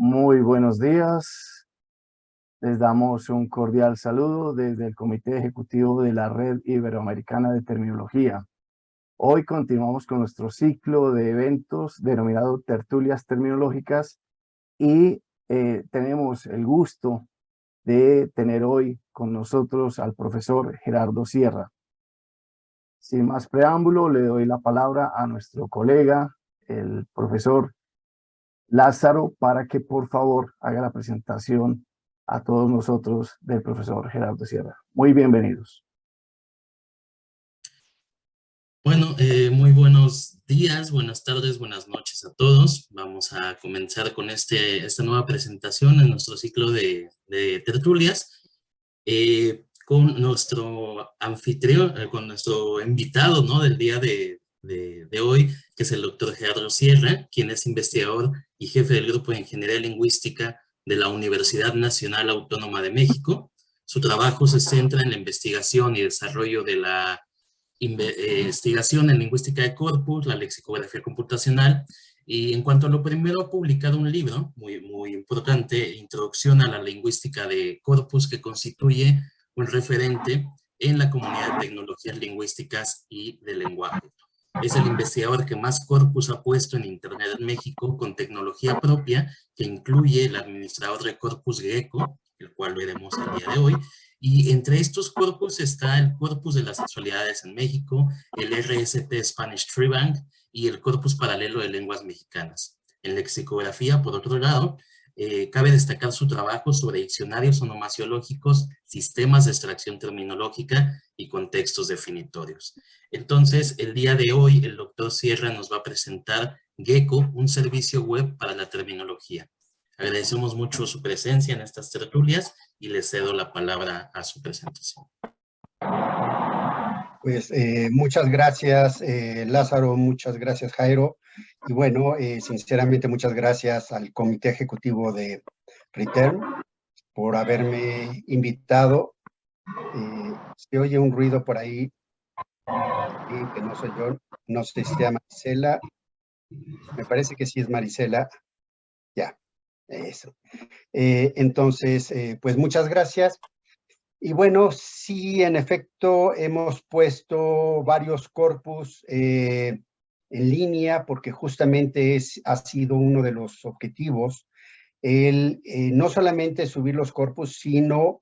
Muy buenos días. Les damos un cordial saludo desde el Comité Ejecutivo de la Red Iberoamericana de Terminología. Hoy continuamos con nuestro ciclo de eventos denominado Tertulias Terminológicas y tenemos el gusto de tener hoy con nosotros al profesor Gerardo Sierra. Sin más preámbulo, le doy la palabra a nuestro colega, el profesor Lázaro, para que por favor haga la presentación a todos nosotros del profesor Gerardo Sierra. Muy bienvenidos. Bueno, muy buenos días, buenas tardes, buenas noches a todos. Vamos a comenzar con esta nueva presentación en nuestro ciclo de tertulias con nuestro anfitrión, con nuestro invitado, ¿no?, del día de hoy, que es el doctor Gerardo Sierra, quien es investigador y jefe del Grupo de Ingeniería Lingüística de la Universidad Nacional Autónoma de México. Su trabajo se centra en la investigación y desarrollo de la investigación en lingüística de corpus, la lexicografía computacional, y en cuanto a lo primero, ha publicado un libro muy importante, Introducción a la lingüística de corpus, que constituye un referente en la comunidad de tecnologías lingüísticas y de lenguaje. Es el investigador que más corpus ha puesto en Internet en México con tecnología propia, que incluye el administrador de corpus Gecko, el cual veremos el día de hoy, y entre estos corpus está el Corpus de las Sexualidades en México, el RST Spanish Tree Bank y el Corpus Paralelo de Lenguas Mexicanas. En lexicografía, por otro lado, cabe destacar su trabajo sobre diccionarios onomasiológicos, sistemas de extracción terminológica y contextos definitorios. Entonces, el día de hoy, el doctor Sierra nos va a presentar Gecko, un servicio web para la terminología. Agradecemos mucho su presencia en estas tertulias y le cedo la palabra a su presentación. Pues muchas gracias, Lázaro, muchas gracias, Jairo. Y bueno, sinceramente muchas gracias al Comité Ejecutivo de Return por haberme invitado. Se oye un ruido por ahí, que no soy yo, no sé si sea Marisela. Me parece que sí es Marisela. Ya, eso. Entonces, pues muchas gracias. Y bueno, sí, en efecto, hemos puesto varios corpus en línea porque justamente ha sido uno de los objetivos el no solamente subir los corpus, sino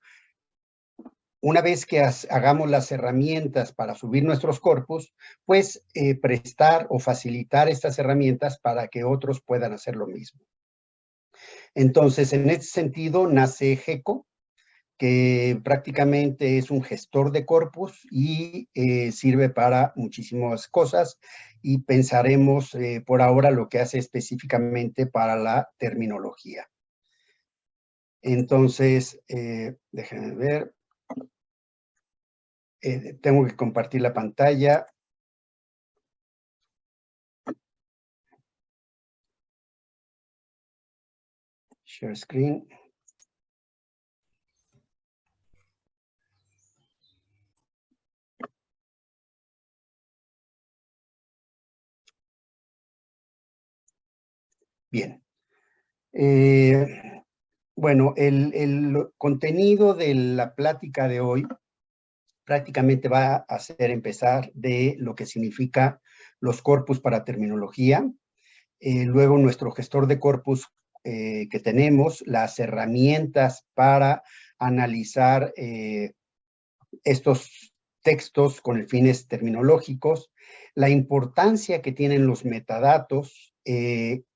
una vez que hagamos las herramientas para subir nuestros corpus, pues prestar o facilitar estas herramientas para que otros puedan hacer lo mismo. Entonces, en este sentido, nace Gecko, que prácticamente es un gestor de corpus y sirve para muchísimas cosas, y pensaremos por ahora lo que hace específicamente para la terminología. Entonces, déjenme ver. Tengo que compartir la pantalla. Share screen. Bien. Bueno, el contenido de la plática de hoy prácticamente va a hacer empezar de lo que significa los corpus para terminología, luego nuestro gestor de corpus que tenemos, las herramientas para analizar estos textos con fines terminológicos, la importancia que tienen los metadatos,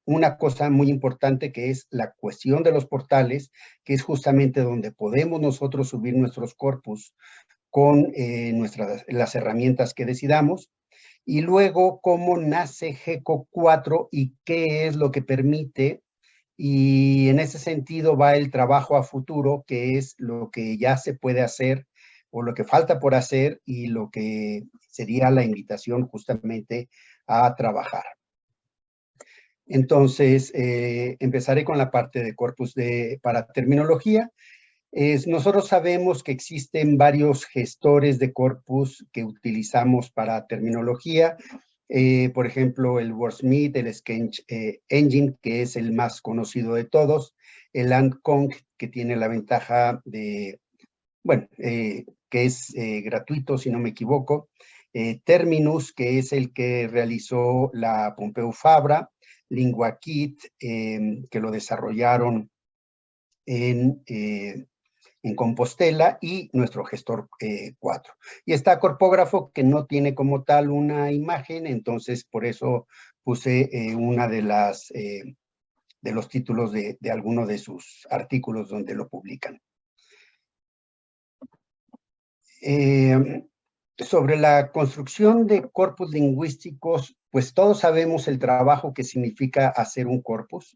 una cosa muy importante que es la cuestión de los portales, que es justamente donde podemos nosotros subir nuestros corpus con las herramientas que decidamos, y luego cómo nace Gecko 4 y qué es lo que permite, y en ese sentido va el trabajo a futuro, que es lo que ya se puede hacer o lo que falta por hacer y lo que sería la invitación justamente a trabajar. Entonces, empezaré con la parte de corpus para terminología. Nosotros sabemos que existen varios gestores de corpus que utilizamos para terminología. Por ejemplo, el Wordsmith, el Sketch Engine, que es el más conocido de todos, el AntConc, que tiene la ventaja de, bueno, que es gratuito, si no me equivoco, Terminus, que es el que realizó la Pompeu Fabra, LinguaKit, que lo desarrollaron en Compostela, y nuestro gestor 4. Y está Corpógrafo, que no tiene como tal una imagen, entonces por eso puse una de los títulos de alguno de sus artículos donde lo publican. Sobre la construcción de corpus lingüísticos, pues todos sabemos el trabajo que significa hacer un corpus.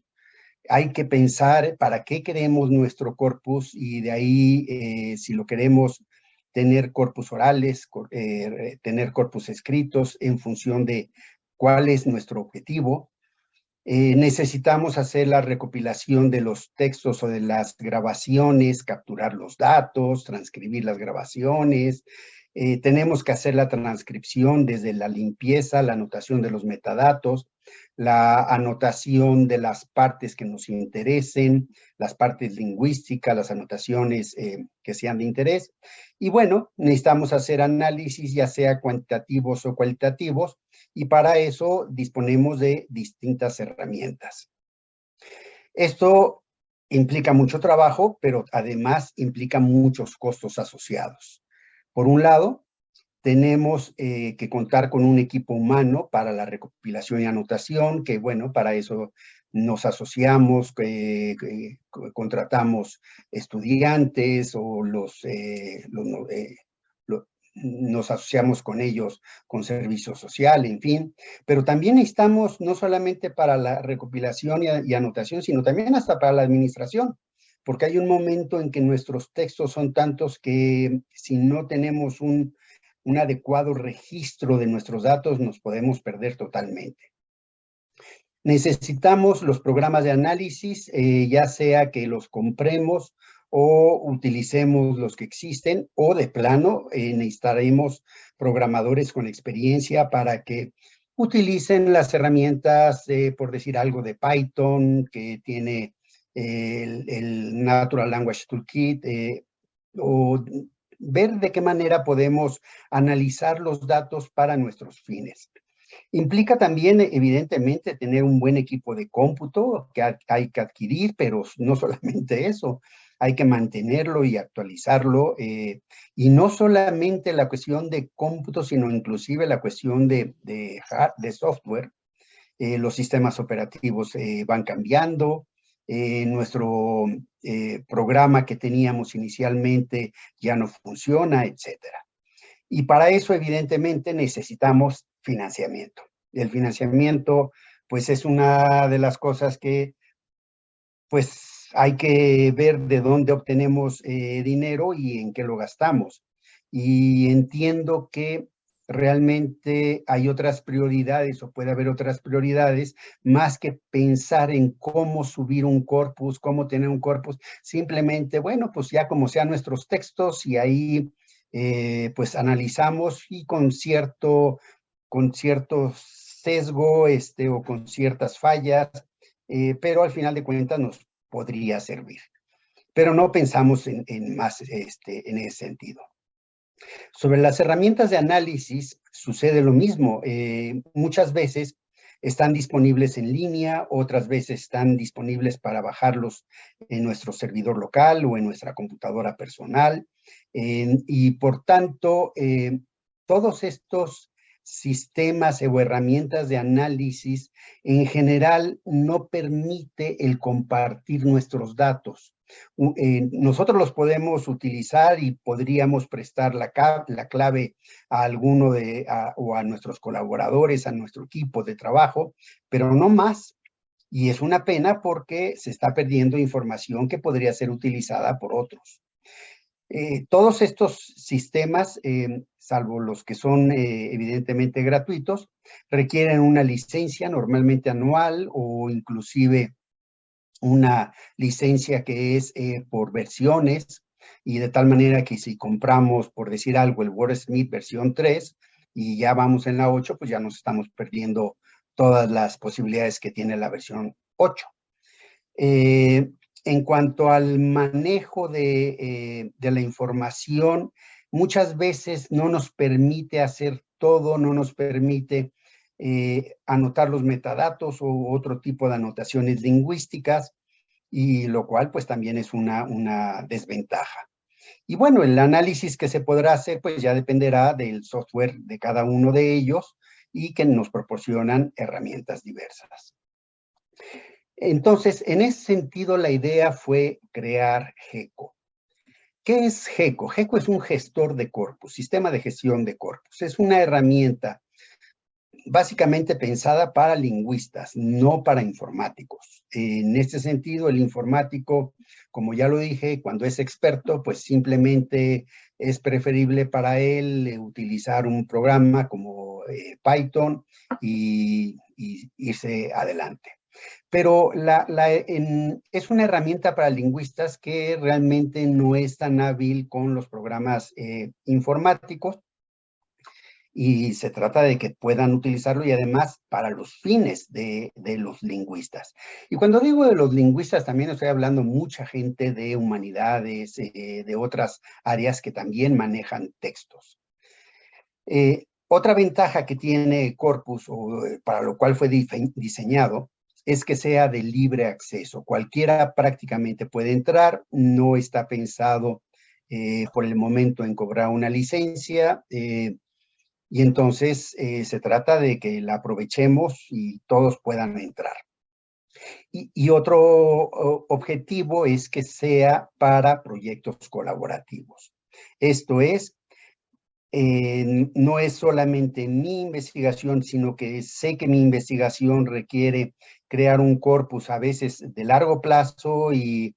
Hay que pensar para qué queremos nuestro corpus, y de ahí si lo queremos tener corpus orales, tener corpus escritos en función de cuál es nuestro objetivo. Necesitamos hacer la recopilación de los textos o de las grabaciones, capturar los datos, transcribir las grabaciones. Tenemos que hacer la transcripción desde la limpieza, la anotación de los metadatos, la anotación de las partes que nos interesen, las partes lingüísticas, las anotaciones que sean de interés. Y bueno, necesitamos hacer análisis, ya sea cuantitativos o cualitativos, y para eso disponemos de distintas herramientas. Esto implica mucho trabajo, pero además implica muchos costos asociados. Por un lado, tenemos que contar con un equipo humano para la recopilación y anotación, que bueno, para eso nos asociamos, contratamos estudiantes o nos asociamos con ellos con servicio social, en fin. Pero también necesitamos no solamente para la recopilación y anotación, sino también hasta para la administración, porque hay un momento en que nuestros textos son tantos que si no tenemos un adecuado registro de nuestros datos, nos podemos perder totalmente. Necesitamos los programas de análisis, ya sea que los compremos o utilicemos los que existen, o de plano necesitaremos programadores con experiencia para que utilicen las herramientas, por decir algo, de Python, que tiene el Natural Language Toolkit, o ver de qué manera podemos analizar los datos para nuestros fines. Implica también, evidentemente, tener un buen equipo de cómputo que hay que adquirir, pero no solamente eso, hay que mantenerlo y actualizarlo, y no solamente la cuestión de cómputo, sino inclusive la cuestión de software. Los sistemas operativos van cambiando, nuestro programa que teníamos inicialmente ya no funciona, etcétera. Y para eso, evidentemente, necesitamos financiamiento. El financiamiento, pues, es una de las cosas que, pues, hay que ver de dónde obtenemos dinero y en qué lo gastamos. Y entiendo que realmente hay otras prioridades, o puede haber otras prioridades, más que pensar en cómo subir un corpus, cómo tener un corpus. Simplemente, bueno, pues ya como sean nuestros textos, y ahí pues analizamos, y con cierto sesgo o con ciertas fallas, pero al final de cuentas nos podría servir. Pero no pensamos en más en ese sentido. Sobre las herramientas de análisis sucede lo mismo. Muchas veces están disponibles en línea, otras veces están disponibles para bajarlos en nuestro servidor local o en nuestra computadora personal. Y por tanto, todos estos sistemas o herramientas de análisis en general no permite el compartir nuestros datos. Nosotros los podemos utilizar y podríamos prestar la clave a alguno o a nuestros colaboradores, a nuestro equipo de trabajo, pero no más. Y es una pena porque se está perdiendo información que podría ser utilizada por otros. Todos estos sistemas, salvo los que son evidentemente gratuitos, requieren una licencia normalmente anual, o inclusive una licencia que es por versiones, y de tal manera que si compramos, por decir algo, el Wordsmith versión 3, y ya vamos en la 8, pues ya nos estamos perdiendo todas las posibilidades que tiene la versión 8. En cuanto al manejo de la información, muchas veces no nos permite hacer todo, no nos permite anotar los metadatos o otro tipo de anotaciones lingüísticas, y lo cual pues también es una desventaja. Y bueno, el análisis que se podrá hacer pues ya dependerá del software de cada uno de ellos y que nos proporcionan herramientas diversas. Entonces, en ese sentido, la idea fue crear GECO. ¿Qué es GECO? GECO es un gestor de corpus, sistema de gestión de corpus. Es una herramienta básicamente pensada para lingüistas, no para informáticos. En este sentido, el informático, como ya lo dije, cuando es experto, pues simplemente es preferible para él utilizar un programa como Python y irse adelante. Pero es una herramienta para lingüistas que realmente no es tan hábil con los programas informáticos, y se trata de que puedan utilizarlo y además para los fines de los lingüistas. Y cuando digo de los lingüistas, también estoy hablando mucha gente de humanidades, de otras áreas que también manejan textos. Otra ventaja que tiene Corpus, para lo cual fue diseñado, es que sea de libre acceso. Cualquiera prácticamente puede entrar, no está pensado por el momento en cobrar una licencia, y entonces se trata de que la aprovechemos y todos puedan entrar. Y otro objetivo es que sea para proyectos colaborativos. Esto es, no es solamente mi investigación, sino que sé que mi investigación requiere crear un corpus a veces de largo plazo y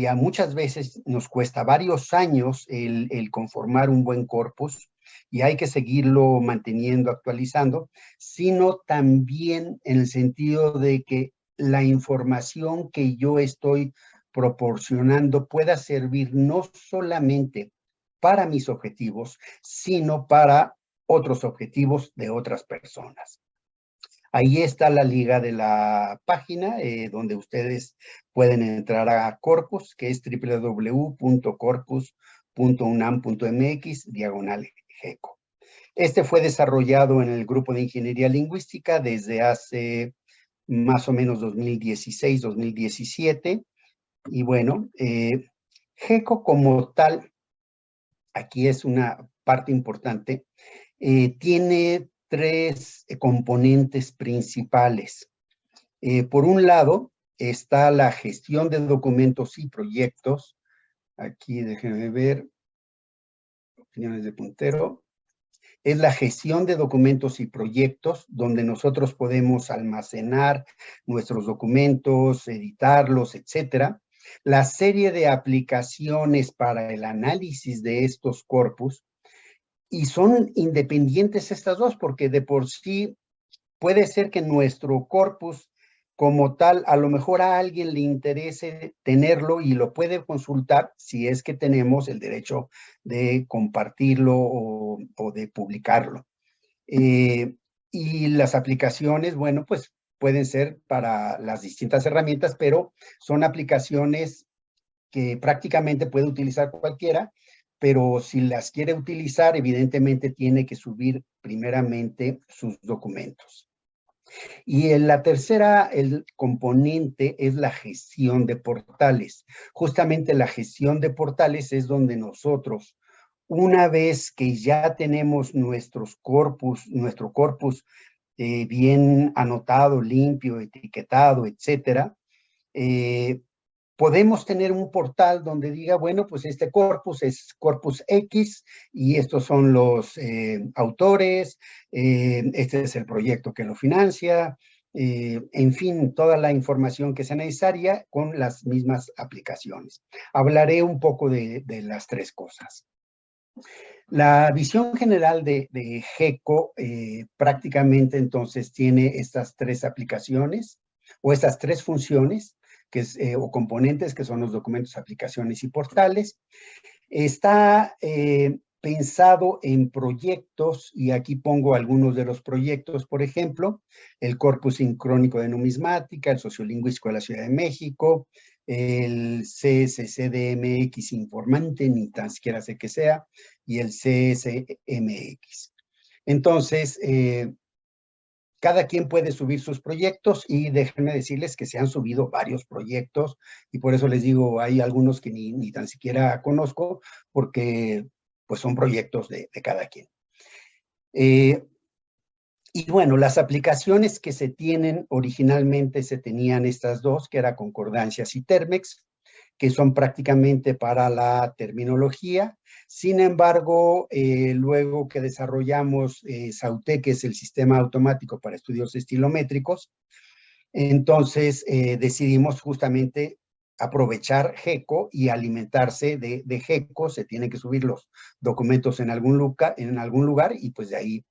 a muchas veces nos cuesta varios años el conformar un buen corpus, y hay que seguirlo manteniendo, actualizando, sino también en el sentido de que la información que yo estoy proporcionando pueda servir no solamente para mis objetivos, sino para otros objetivos de otras personas. Ahí está la liga de la página, donde ustedes pueden entrar a Corpus, que es www.corpus.unam.mx/GECO. Este fue desarrollado en el grupo de Ingeniería Lingüística desde hace más o menos 2016-2017. Y bueno, GECO como tal, aquí es una parte importante, tiene tres componentes principales. Por un lado, está la gestión de documentos y proyectos. Aquí déjenme ver, opiniones de puntero. Es la gestión de documentos y proyectos, donde nosotros podemos almacenar nuestros documentos, editarlos, etcétera. La serie de aplicaciones para el análisis de estos corpus, y son independientes estas dos, porque de por sí puede ser que nuestro corpus como tal, a lo mejor a alguien le interese tenerlo y lo puede consultar si es que tenemos el derecho de compartirlo o de publicarlo. Y las aplicaciones, bueno, pues pueden ser para las distintas herramientas, pero son aplicaciones que prácticamente puede utilizar cualquiera, pero si las quiere utilizar, evidentemente tiene que subir primeramente sus documentos. Y en la tercera, el componente es la gestión de portales. Justamente la gestión de portales es donde nosotros, una vez que ya tenemos nuestro corpus bien anotado, limpio, etiquetado, etcétera, podemos tener un portal donde diga, bueno, pues este corpus es corpus X y estos son los autores, este es el proyecto que lo financia, en fin, toda la información que sea necesaria con las mismas aplicaciones. Hablaré un poco de las tres cosas. La visión general de GECO prácticamente entonces tiene estas tres aplicaciones o estas tres funciones, o componentes, que son los documentos, aplicaciones y portales. Está pensado en proyectos, y aquí pongo algunos de los proyectos, por ejemplo, el Corpus Sincrónico de Numismática, el Sociolingüístico de la Ciudad de México, el CSCDMX Informante, ni tan siquiera sé qué sea, y el CSMX. Entonces, cada quien puede subir sus proyectos y déjenme decirles que se han subido varios proyectos y por eso les digo, hay algunos que ni tan siquiera conozco porque pues son proyectos de cada quien. Y bueno, las aplicaciones que se tienen originalmente se tenían estas dos, que era Concordancias y Termex, que son prácticamente para la terminología. Sin embargo, luego que desarrollamos SAUTE, que es el Sistema Automático para Estudios Estilométricos, entonces decidimos justamente aprovechar GECO y alimentarse de GECO. Se tienen que subir los documentos en algún lugar y pues de ahí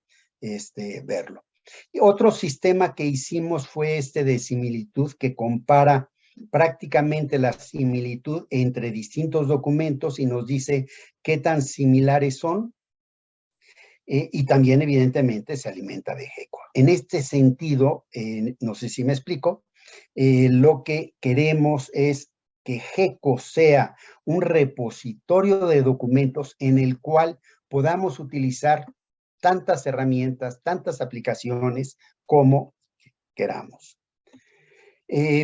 verlo. Y otro sistema que hicimos fue de similitud, que compara prácticamente la similitud entre distintos documentos y nos dice qué tan similares son, y también evidentemente se alimenta de GECO. En este sentido, no sé si me explico, lo que queremos es que GECO sea un repositorio de documentos en el cual podamos utilizar tantas herramientas, tantas aplicaciones como queramos.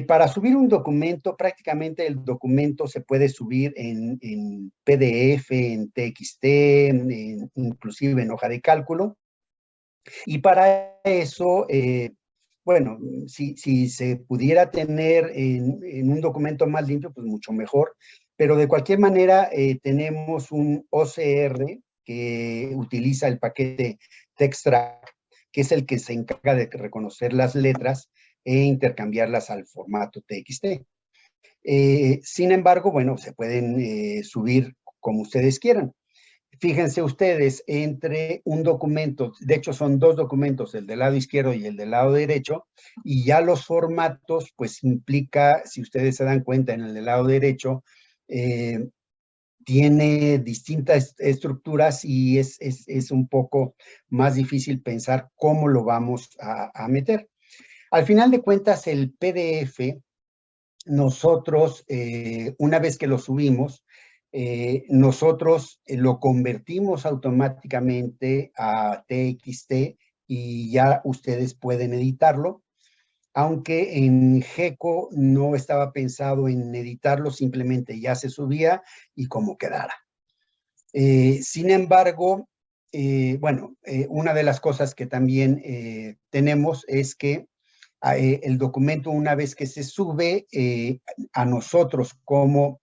Para subir un documento, prácticamente el documento se puede subir en PDF, en TXT, inclusive en hoja de cálculo. Y para eso, bueno, si se pudiera tener en un documento más limpio, pues mucho mejor. Pero de cualquier manera, tenemos un OCR que utiliza el paquete Textract, que es el que se encarga de reconocer las letras e intercambiarlas al formato TXT. Sin embargo, bueno, se pueden subir como ustedes quieran. Fíjense ustedes, entre un documento, de hecho son dos documentos, el del lado izquierdo y el del lado derecho, y ya los formatos, pues implica, si ustedes se dan cuenta, en el del lado derecho, tiene distintas estructuras y es un poco más difícil pensar cómo lo vamos a meter. Al final de cuentas, el PDF, nosotros, una vez que lo subimos, nosotros lo convertimos automáticamente a TXT y ya ustedes pueden editarlo, aunque en GECO no estaba pensado en editarlo, simplemente ya se subía y como quedara. Sin embargo, bueno, una de las cosas que también tenemos es que el documento, una vez que se sube, a nosotros como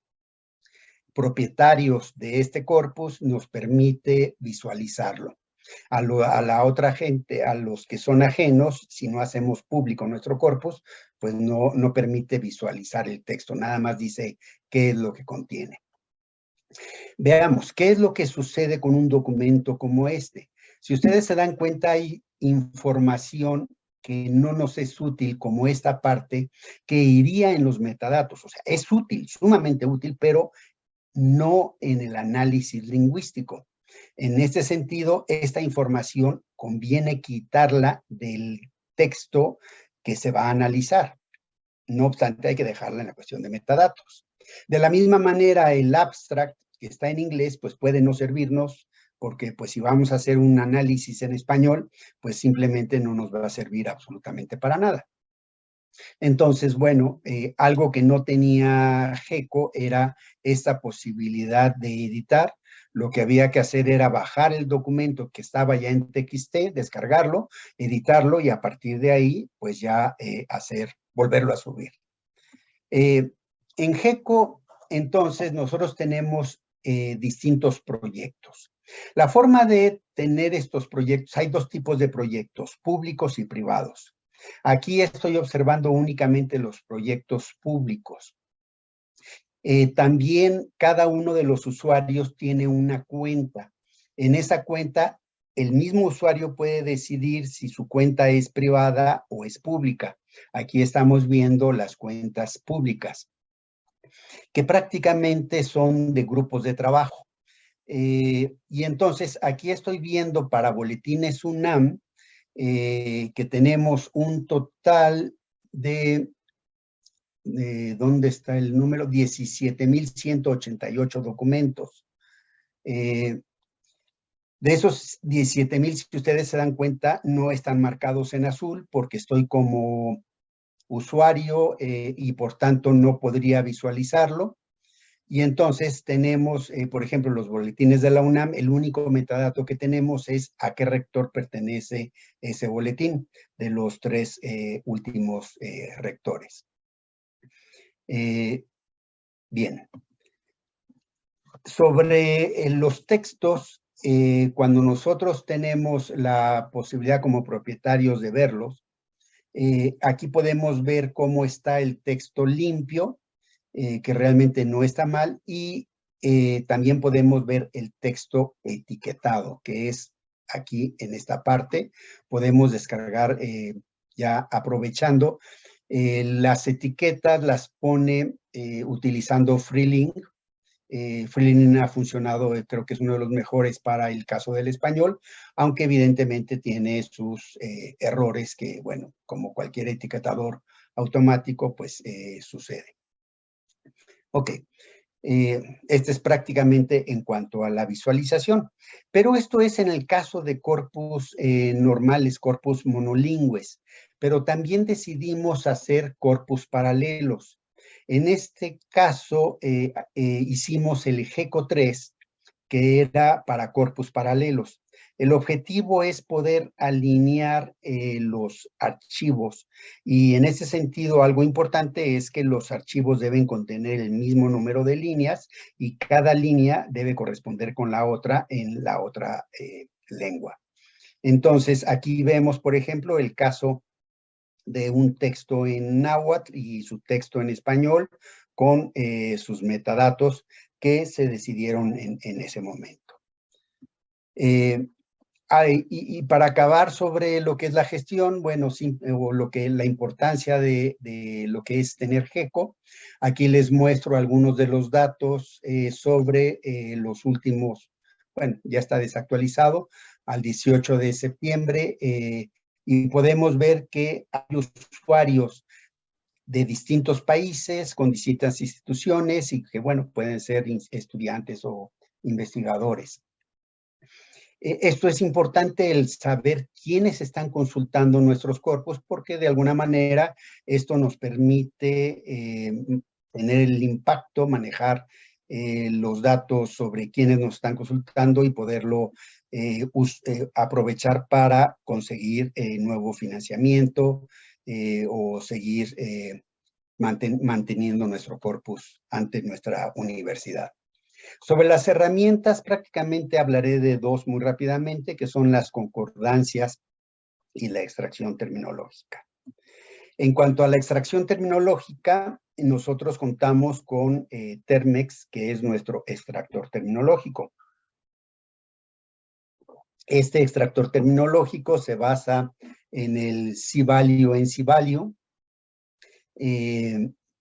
propietarios de este corpus nos permite visualizarlo. A la otra gente, a los que son ajenos, si no hacemos público nuestro corpus, pues no permite visualizar el texto, nada más dice qué es lo que contiene. Veamos, ¿qué es lo que sucede con un documento como este? Si ustedes se dan cuenta, hay información que no nos es útil, como esta parte, que iría en los metadatos. O sea, es útil, sumamente útil, pero no en el análisis lingüístico. En este sentido, esta información conviene quitarla del texto que se va a analizar. No obstante, hay que dejarla en la cuestión de metadatos. De la misma manera, el abstract, que está en inglés, pues puede no servirnos, porque pues si vamos a hacer un análisis en español, pues simplemente no nos va a servir absolutamente para nada. Entonces, bueno, algo que no tenía GECO era esta posibilidad de editar. Lo que había que hacer era bajar el documento que estaba ya en TXT, descargarlo, editarlo y a partir de ahí, pues ya volverlo a subir. En GECO, entonces, nosotros tenemos distintos proyectos. La forma de tener estos proyectos, hay dos tipos de proyectos, públicos y privados. Aquí estoy observando únicamente los proyectos públicos. También cada uno de los usuarios tiene una cuenta. En esa cuenta, el mismo usuario puede decidir si su cuenta es privada o es pública. Aquí estamos viendo las cuentas públicas, que prácticamente son de grupos de trabajo. Y entonces aquí estoy viendo para boletines UNAM que tenemos un total de ¿dónde está el número? 17,188 documentos. De esos 17,000, si ustedes se dan cuenta, no están marcados en azul porque estoy como usuario y por tanto no podría visualizarlo. Y entonces tenemos, por ejemplo, los boletines de la UNAM, el único metadato que tenemos es a qué rector pertenece ese boletín de los 3 últimos rectores. Bien. Sobre los textos, cuando nosotros tenemos la posibilidad como propietarios de verlos, aquí podemos ver cómo está el texto limpio, que realmente no está mal, y también podemos ver el texto etiquetado, que es aquí en esta parte. Podemos descargar, ya aprovechando, las etiquetas las pone utilizando Freelink. Freelink ha funcionado, creo que es uno de los mejores para el caso del español, aunque evidentemente tiene sus errores que, bueno, como cualquier etiquetador automático, pues sucede. Ok, este es prácticamente en cuanto a la visualización, pero esto es en el caso de corpus normales, corpus monolingües, pero también decidimos hacer corpus paralelos. En este caso hicimos el GECO 3, que era para corpus paralelos. El objetivo es poder alinear los archivos y en ese sentido algo importante es que los archivos deben contener el mismo número de líneas y cada línea debe corresponder con la otra en la otra lengua. Entonces aquí vemos, por ejemplo, el caso de un texto en náhuatl y su texto en español con sus metadatos que se decidieron en ese momento. Y para acabar sobre lo que es la gestión, bueno, o la importancia de lo que es tener GECO, aquí les muestro algunos de los datos sobre los últimos, bueno, ya está desactualizado, al 18 de septiembre, y podemos ver que hay usuarios de distintos países, con distintas instituciones, y que, bueno, pueden ser estudiantes o investigadores. Esto es importante, el saber quiénes están consultando nuestros corpus, porque de alguna manera esto nos permite tener el impacto, manejar los datos sobre quiénes nos están consultando y poderlo aprovechar para conseguir nuevo financiamiento o seguir manteniendo nuestro corpus ante nuestra universidad. Sobre las herramientas, prácticamente hablaré de dos muy rápidamente, que son las concordancias y la extracción terminológica. En cuanto a la extracción terminológica, nosotros contamos con Termex, que es nuestro extractor terminológico. Este extractor terminológico se basa en el C-Value en C-Value,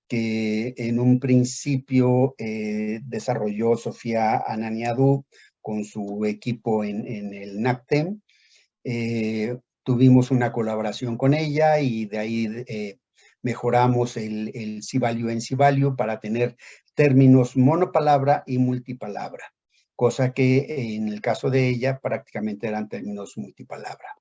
que en un principio desarrolló Sofía Ananiadú con su equipo en el NACTEM. Tuvimos una colaboración con ella y de ahí mejoramos el C-Value en C-Value para tener términos monopalabra y multipalabra, cosa que en el caso de ella prácticamente eran términos multipalabra.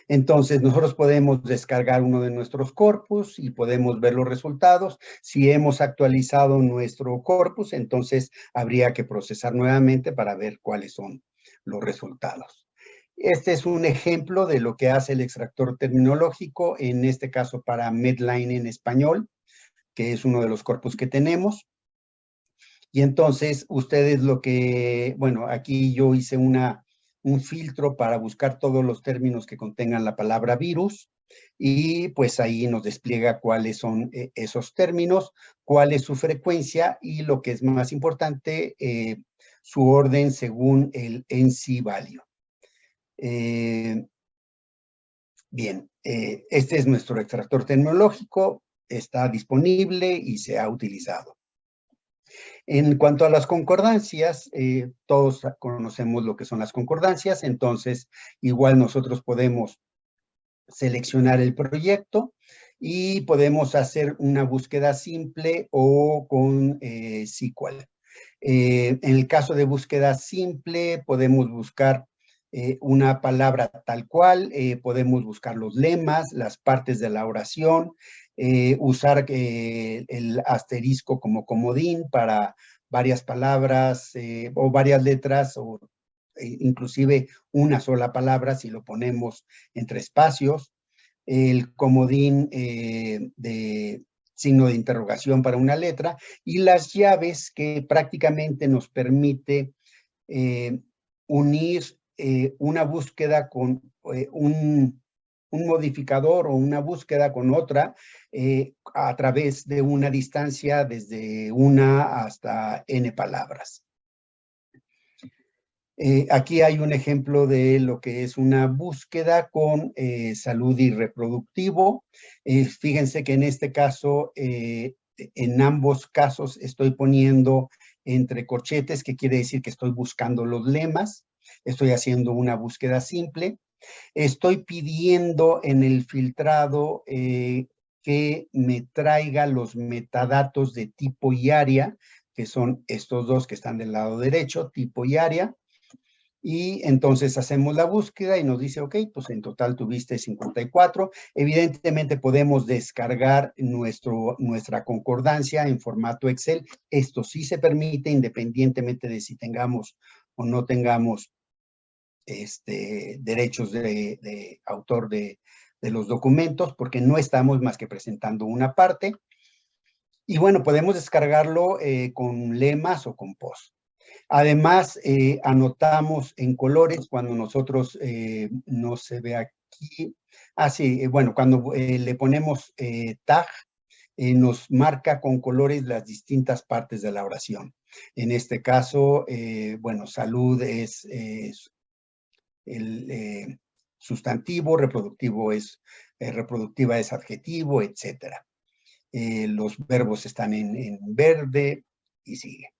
Entonces, nosotros podemos descargar uno de nuestros corpus y podemos ver los resultados. Si hemos actualizado nuestro corpus, entonces habría que procesar nuevamente para ver cuáles son los resultados. Este es un ejemplo de lo que hace el extractor terminológico, en este caso para Medline en español, que es uno de los corpus que tenemos. Y entonces, ustedes bueno, aquí yo hice un filtro para buscar todos los términos que contengan la palabra virus y pues ahí nos despliega cuáles son esos términos, cuál es su frecuencia y lo que es más importante, su orden según el NC value. Bien, este es nuestro extractor terminológico, está disponible y se ha utilizado. En cuanto a las concordancias, todos conocemos lo que son las concordancias, entonces igual nosotros podemos seleccionar el proyecto y podemos hacer una búsqueda simple o con SQL. En el caso de búsqueda simple, podemos buscar una palabra tal cual, podemos buscar los lemas, las partes de la oración, usar el asterisco como comodín para varias palabras o varias letras o inclusive una sola palabra si lo ponemos entre espacios, el comodín de signo de interrogación para una letra y las llaves que prácticamente nos permite unir una búsqueda con un modificador o una búsqueda con otra a través de una distancia desde una hasta n palabras. Aquí hay un ejemplo de lo que es una búsqueda con salud y reproductivo. Fíjense que en este caso, en ambos casos estoy poniendo entre corchetes, que quiere decir que estoy buscando los lemas. Estoy haciendo una búsqueda simple. Estoy pidiendo en el filtrado que me traiga los metadatos de tipo y área, que son estos dos que están del lado derecho, tipo y área. Y entonces hacemos la búsqueda y nos dice, ok, pues en total tuviste 54. Evidentemente podemos descargar nuestra concordancia en formato Excel. Esto sí se permite independientemente de si tengamos o no tengamos derechos de autor de los documentos, porque no estamos más que presentando una parte. Y bueno, podemos descargarlo con lemas o con post. Además, anotamos en colores cuando nosotros, no se ve aquí, sí, bueno, cuando le ponemos tag, nos marca con colores las distintas partes de la oración. En este caso, bueno, salud es el sustantivo, reproductiva es adjetivo, etcétera. Los verbos están en verde y sigue.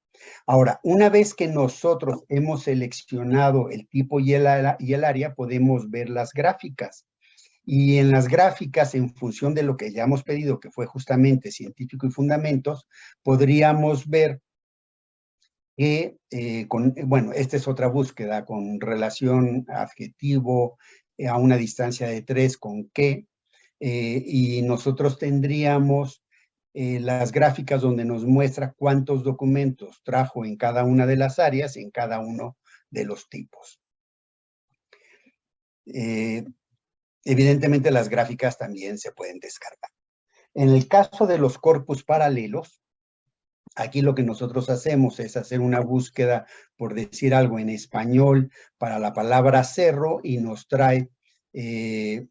Ahora, una vez que nosotros hemos seleccionado el tipo y el área, podemos ver las gráficas. Y en las gráficas, en función de lo que ya hemos pedido, que fue justamente científico y fundamentos, podríamos ver que, bueno, esta es otra búsqueda con relación adjetivo a una distancia de 3 con qué, y nosotros tendríamos las gráficas donde nos muestra cuántos documentos trajo en cada una de las áreas, en cada uno de los tipos. Evidentemente las gráficas también se pueden descargar. En el caso de los corpus paralelos, aquí lo que nosotros hacemos es hacer una búsqueda, por decir algo, en español para la palabra cerro y nos trae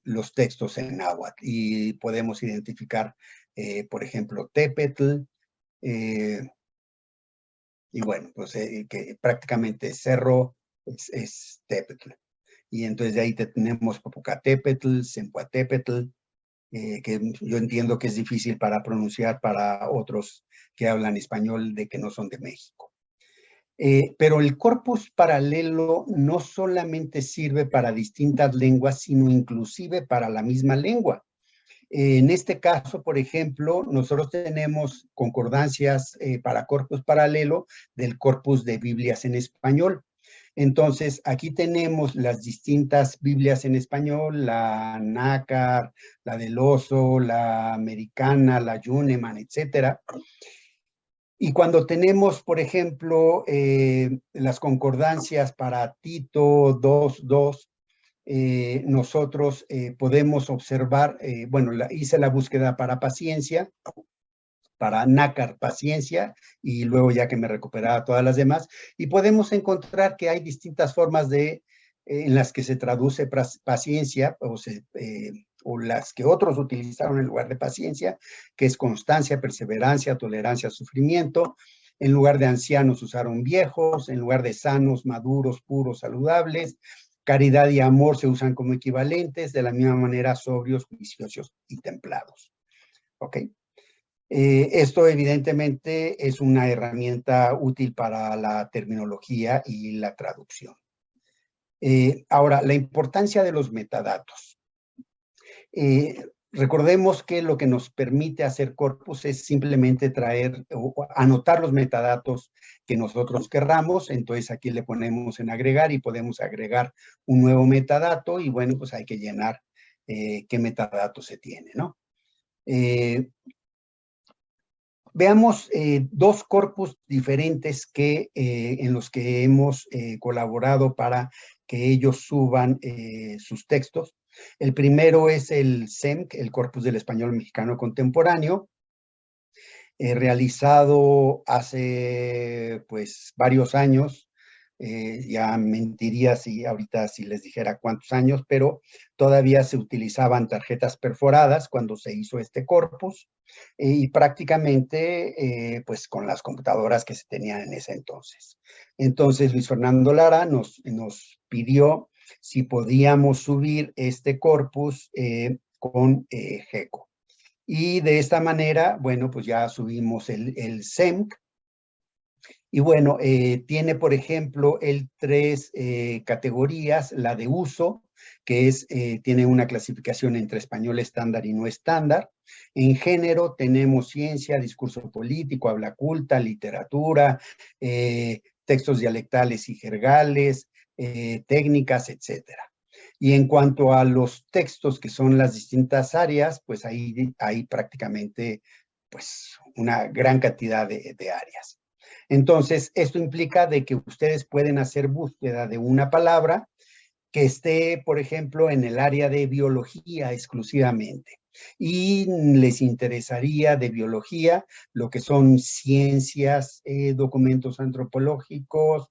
los textos en náhuatl y podemos identificar, por ejemplo, Tepetl, y bueno, pues que prácticamente cerro es Tepetl. Y entonces de ahí tenemos Popocatépetl, Zempoaltépetl, que yo entiendo que es difícil para pronunciar para otros que hablan español de que no son de México. Pero el corpus paralelo no solamente sirve para distintas lenguas, sino inclusive para la misma lengua. En este caso, por ejemplo, nosotros tenemos concordancias para corpus paralelo del corpus de Biblias en español. Entonces, aquí tenemos las distintas Biblias en español, la Nácar, la del Oso, la Americana, la Yuneman, etcétera. Y cuando tenemos, por ejemplo, las concordancias para Tito 2.2, nosotros podemos observar, bueno, hice la búsqueda para paciencia, para nácar paciencia, y luego ya que me recuperaba todas las demás, y podemos encontrar que hay distintas formas en las que se traduce paciencia, o las que otros utilizaron en lugar de paciencia, que es constancia, perseverancia, tolerancia, sufrimiento. En lugar de ancianos usaron viejos, en lugar de sanos, maduros, puros, saludables. Caridad y amor se usan como equivalentes, de la misma manera sobrios, juiciosos y templados. ¿Ok? Esto evidentemente es una herramienta útil para la terminología y la traducción. Ahora, la importancia de los metadatos. Recordemos que lo que nos permite hacer corpus es simplemente traer o anotar los metadatos que nosotros querramos. Entonces aquí le ponemos en agregar y podemos agregar un nuevo metadato y bueno, pues hay que llenar qué metadato se tiene, ¿no? Veamos dos corpus diferentes en los que hemos colaborado para que ellos suban sus textos. El primero es el CEMC, el Corpus del Español Mexicano Contemporáneo, realizado hace pues varios años. Ya mentiría si ahorita si les dijera cuántos años, pero todavía se utilizaban tarjetas perforadas cuando se hizo este corpus y prácticamente pues con las computadoras que se tenían en ese entonces. Entonces Luis Fernando Lara nos pidió si podíamos subir este corpus con GECO. Y de esta manera, bueno, pues ya subimos el CEMC. Y bueno, tiene, por ejemplo, el 3 categorías, la de uso, que tiene una clasificación entre español estándar y no estándar. En género tenemos ciencia, discurso político, habla culta, literatura, textos dialectales y jergales, técnicas, etcétera. Y en cuanto a los textos, que son las distintas áreas, pues ahí hay prácticamente pues, una gran cantidad de áreas. Entonces, esto implica de que ustedes pueden hacer búsqueda de una palabra que esté, por ejemplo, en el área de biología exclusivamente. Y les interesaría de biología lo que son ciencias, documentos antropológicos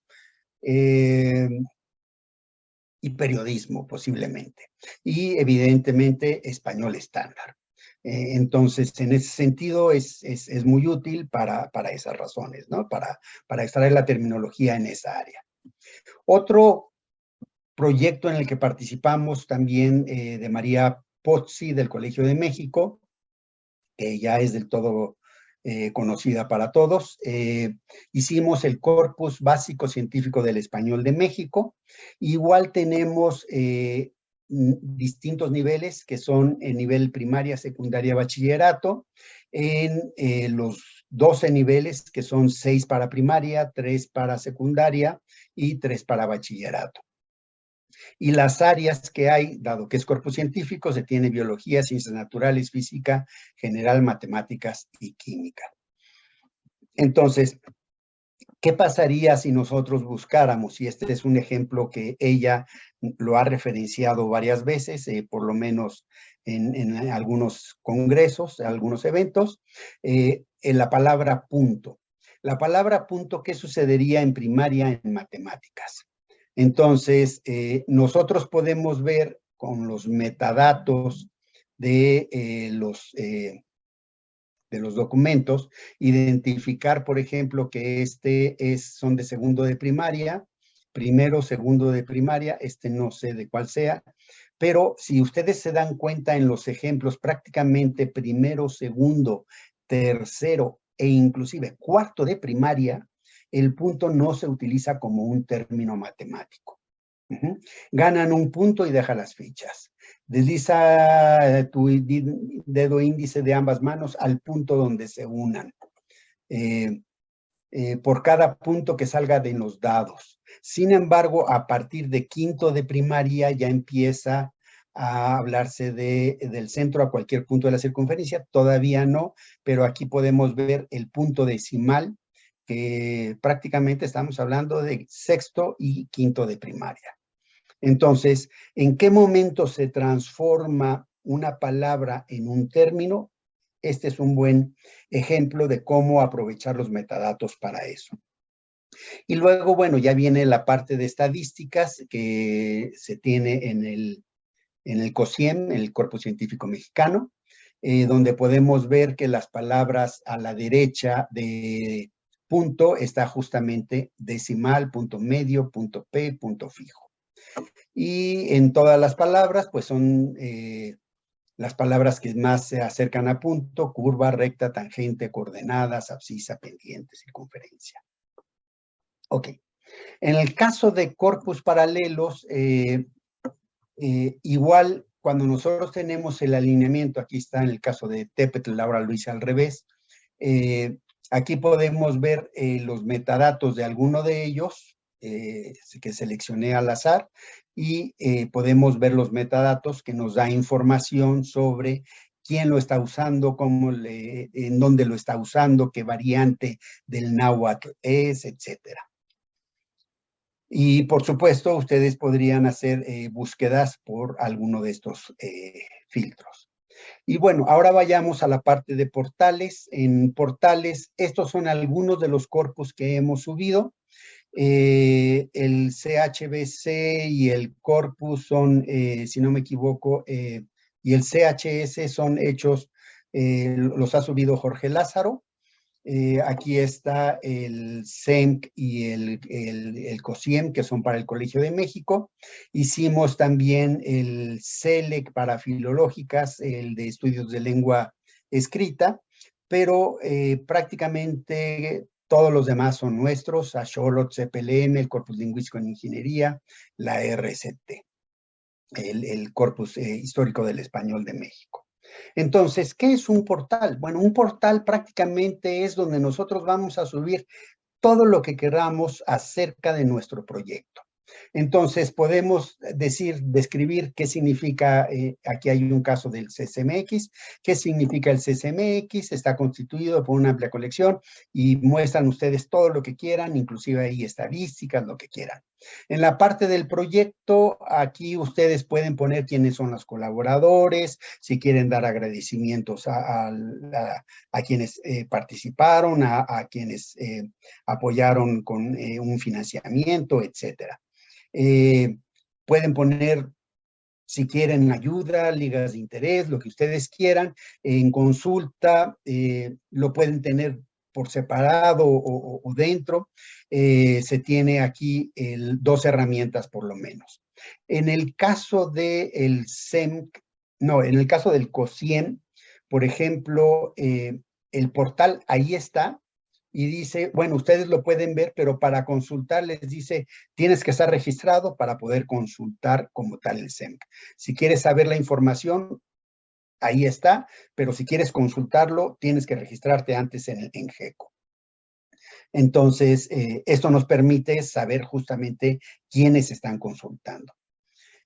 y periodismo posiblemente. Y evidentemente español estándar. Entonces, en ese sentido es muy útil para esas razones, ¿no? Para extraer la terminología en esa área. Otro proyecto en el que participamos también de María Pozzi del Colegio de México, que ya es del todo conocida para todos. Hicimos el Corpus Básico Científico del Español de México. Igual tenemos distintos niveles, que son en nivel primaria, secundaria, bachillerato, en los 12 niveles, que son 6 para primaria, 3 para secundaria y 3 para bachillerato. Y las áreas que hay, dado que es corpus científico, se tiene biología, ciencias naturales, física, general, matemáticas y química. Entonces, ¿qué pasaría si nosotros buscáramos? Y este es un ejemplo que ella lo ha referenciado varias veces, por lo menos en algunos congresos, algunos eventos, en la palabra punto. La palabra punto, ¿qué sucedería en primaria en matemáticas? Entonces, nosotros podemos ver con los metadatos de los documentos, identificar, por ejemplo, que son de segundo de primaria, primero, segundo de primaria, no sé de cuál sea, pero si ustedes se dan cuenta en los ejemplos, prácticamente primero, segundo, tercero e inclusive cuarto de primaria, el punto no se utiliza como un término matemático. Ganan un punto y deja las fichas. Desliza tu dedo índice de ambas manos al punto donde se unan. Por cada punto que salga de los dados. Sin embargo, a partir de quinto de primaria ya empieza a hablarse del centro a cualquier punto de la circunferencia. Todavía no, pero aquí podemos ver el punto decimal, que prácticamente estamos hablando de sexto y quinto de primaria. Entonces, ¿en qué momento se transforma una palabra en un término? Este es un buen ejemplo de cómo aprovechar los metadatos para eso. Y luego, bueno, ya viene la parte de estadísticas que se tiene en el COCIEM, el Corpus Científico Mexicano, donde podemos ver que las palabras a la derecha de punto está justamente decimal, punto medio, punto P, punto fijo. Y en todas las palabras, pues son las palabras que más se acercan a punto: curva, recta, tangente, coordenadas, abscisa, pendiente, circunferencia. Ok. En el caso de corpus paralelos, igual cuando nosotros tenemos el alineamiento, aquí está en el caso de Tepetl, ahora lo hice al revés, aquí podemos ver los metadatos de alguno de ellos, que seleccioné al azar, y podemos ver los metadatos que nos da información sobre quién lo está usando, en dónde lo está usando, qué variante del náhuatl es, etcétera. Y por supuesto, ustedes podrían hacer búsquedas por alguno de estos filtros. Y bueno, ahora vayamos a la parte de portales. En portales, estos son algunos de los corpus que hemos subido. El CHBC y el corpus son, si no me equivoco, y el CHS son hechos, los ha subido Jorge Lázaro. Aquí está el CEMC y el COSIEM, que son para el Colegio de México. Hicimos también el CELEC para filológicas, el de estudios de lengua escrita, pero prácticamente todos los demás son nuestros: Axolotl, CPLM, el Corpus Lingüístico en Ingeniería, la RCT, el Corpus Histórico del Español de México. Entonces, ¿qué es un portal? Bueno, un portal prácticamente es donde nosotros vamos a subir todo lo que queramos acerca de nuestro proyecto. Entonces, podemos describir qué significa, aquí hay un caso del CSMX, qué significa el CSMX, está constituido por una amplia colección y muestran ustedes todo lo que quieran, inclusive ahí estadísticas, lo que quieran. En la parte del proyecto, aquí ustedes pueden poner quiénes son los colaboradores, si quieren dar agradecimientos a quienes participaron, a quienes apoyaron con un financiamiento, etcétera. Pueden poner, si quieren, ayuda, ligas de interés, lo que ustedes quieran. En consulta lo pueden tener por separado o dentro. Se tiene aquí dos herramientas por lo menos. En el caso del CEMC, no, en el caso del COSIEM, por ejemplo, el portal ahí está, y dice, bueno, ustedes lo pueden ver, pero para consultar les dice, tienes que estar registrado para poder consultar como tal el CEMC. Si quieres saber la información, ahí está, pero si quieres consultarlo, tienes que registrarte antes en GECO. Entonces, esto nos permite saber justamente quiénes están consultando.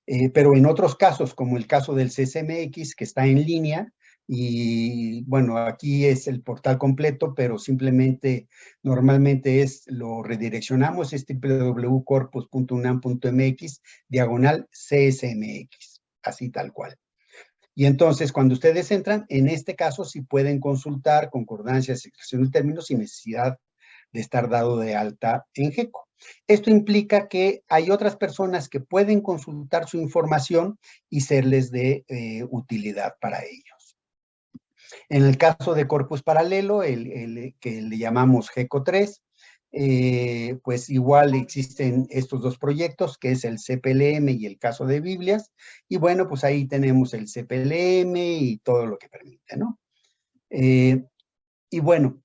Pero en otros casos, como el caso del CSMX, que está en línea, y bueno, aquí es el portal completo, pero simplemente, normalmente lo redireccionamos, es www.corpus.unam.mx/CSMX, así tal cual. Y entonces, cuando ustedes entran, en este caso, sí pueden consultar concordancias, expresión de términos sin necesidad de estar dado de alta en GECO. Esto implica que hay otras personas que pueden consultar su información y serles de utilidad para ellos. En el caso de Corpus Paralelo, el que le llamamos GECO 3, pues igual existen estos dos proyectos, que es el CPLM y el caso de Biblias, y bueno, pues ahí tenemos el CPLM y todo lo que permite, ¿no? Y bueno,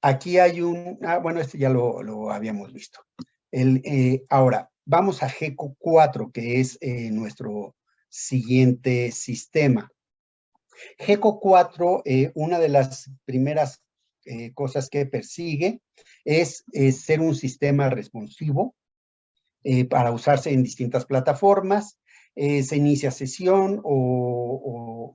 aquí hay bueno, este ya lo habíamos visto. Ahora, vamos a GECO 4, que es nuestro siguiente sistema. GECO 4, una de las primeras cosas que persigue es ser un sistema responsivo para usarse en distintas plataformas. Se inicia sesión o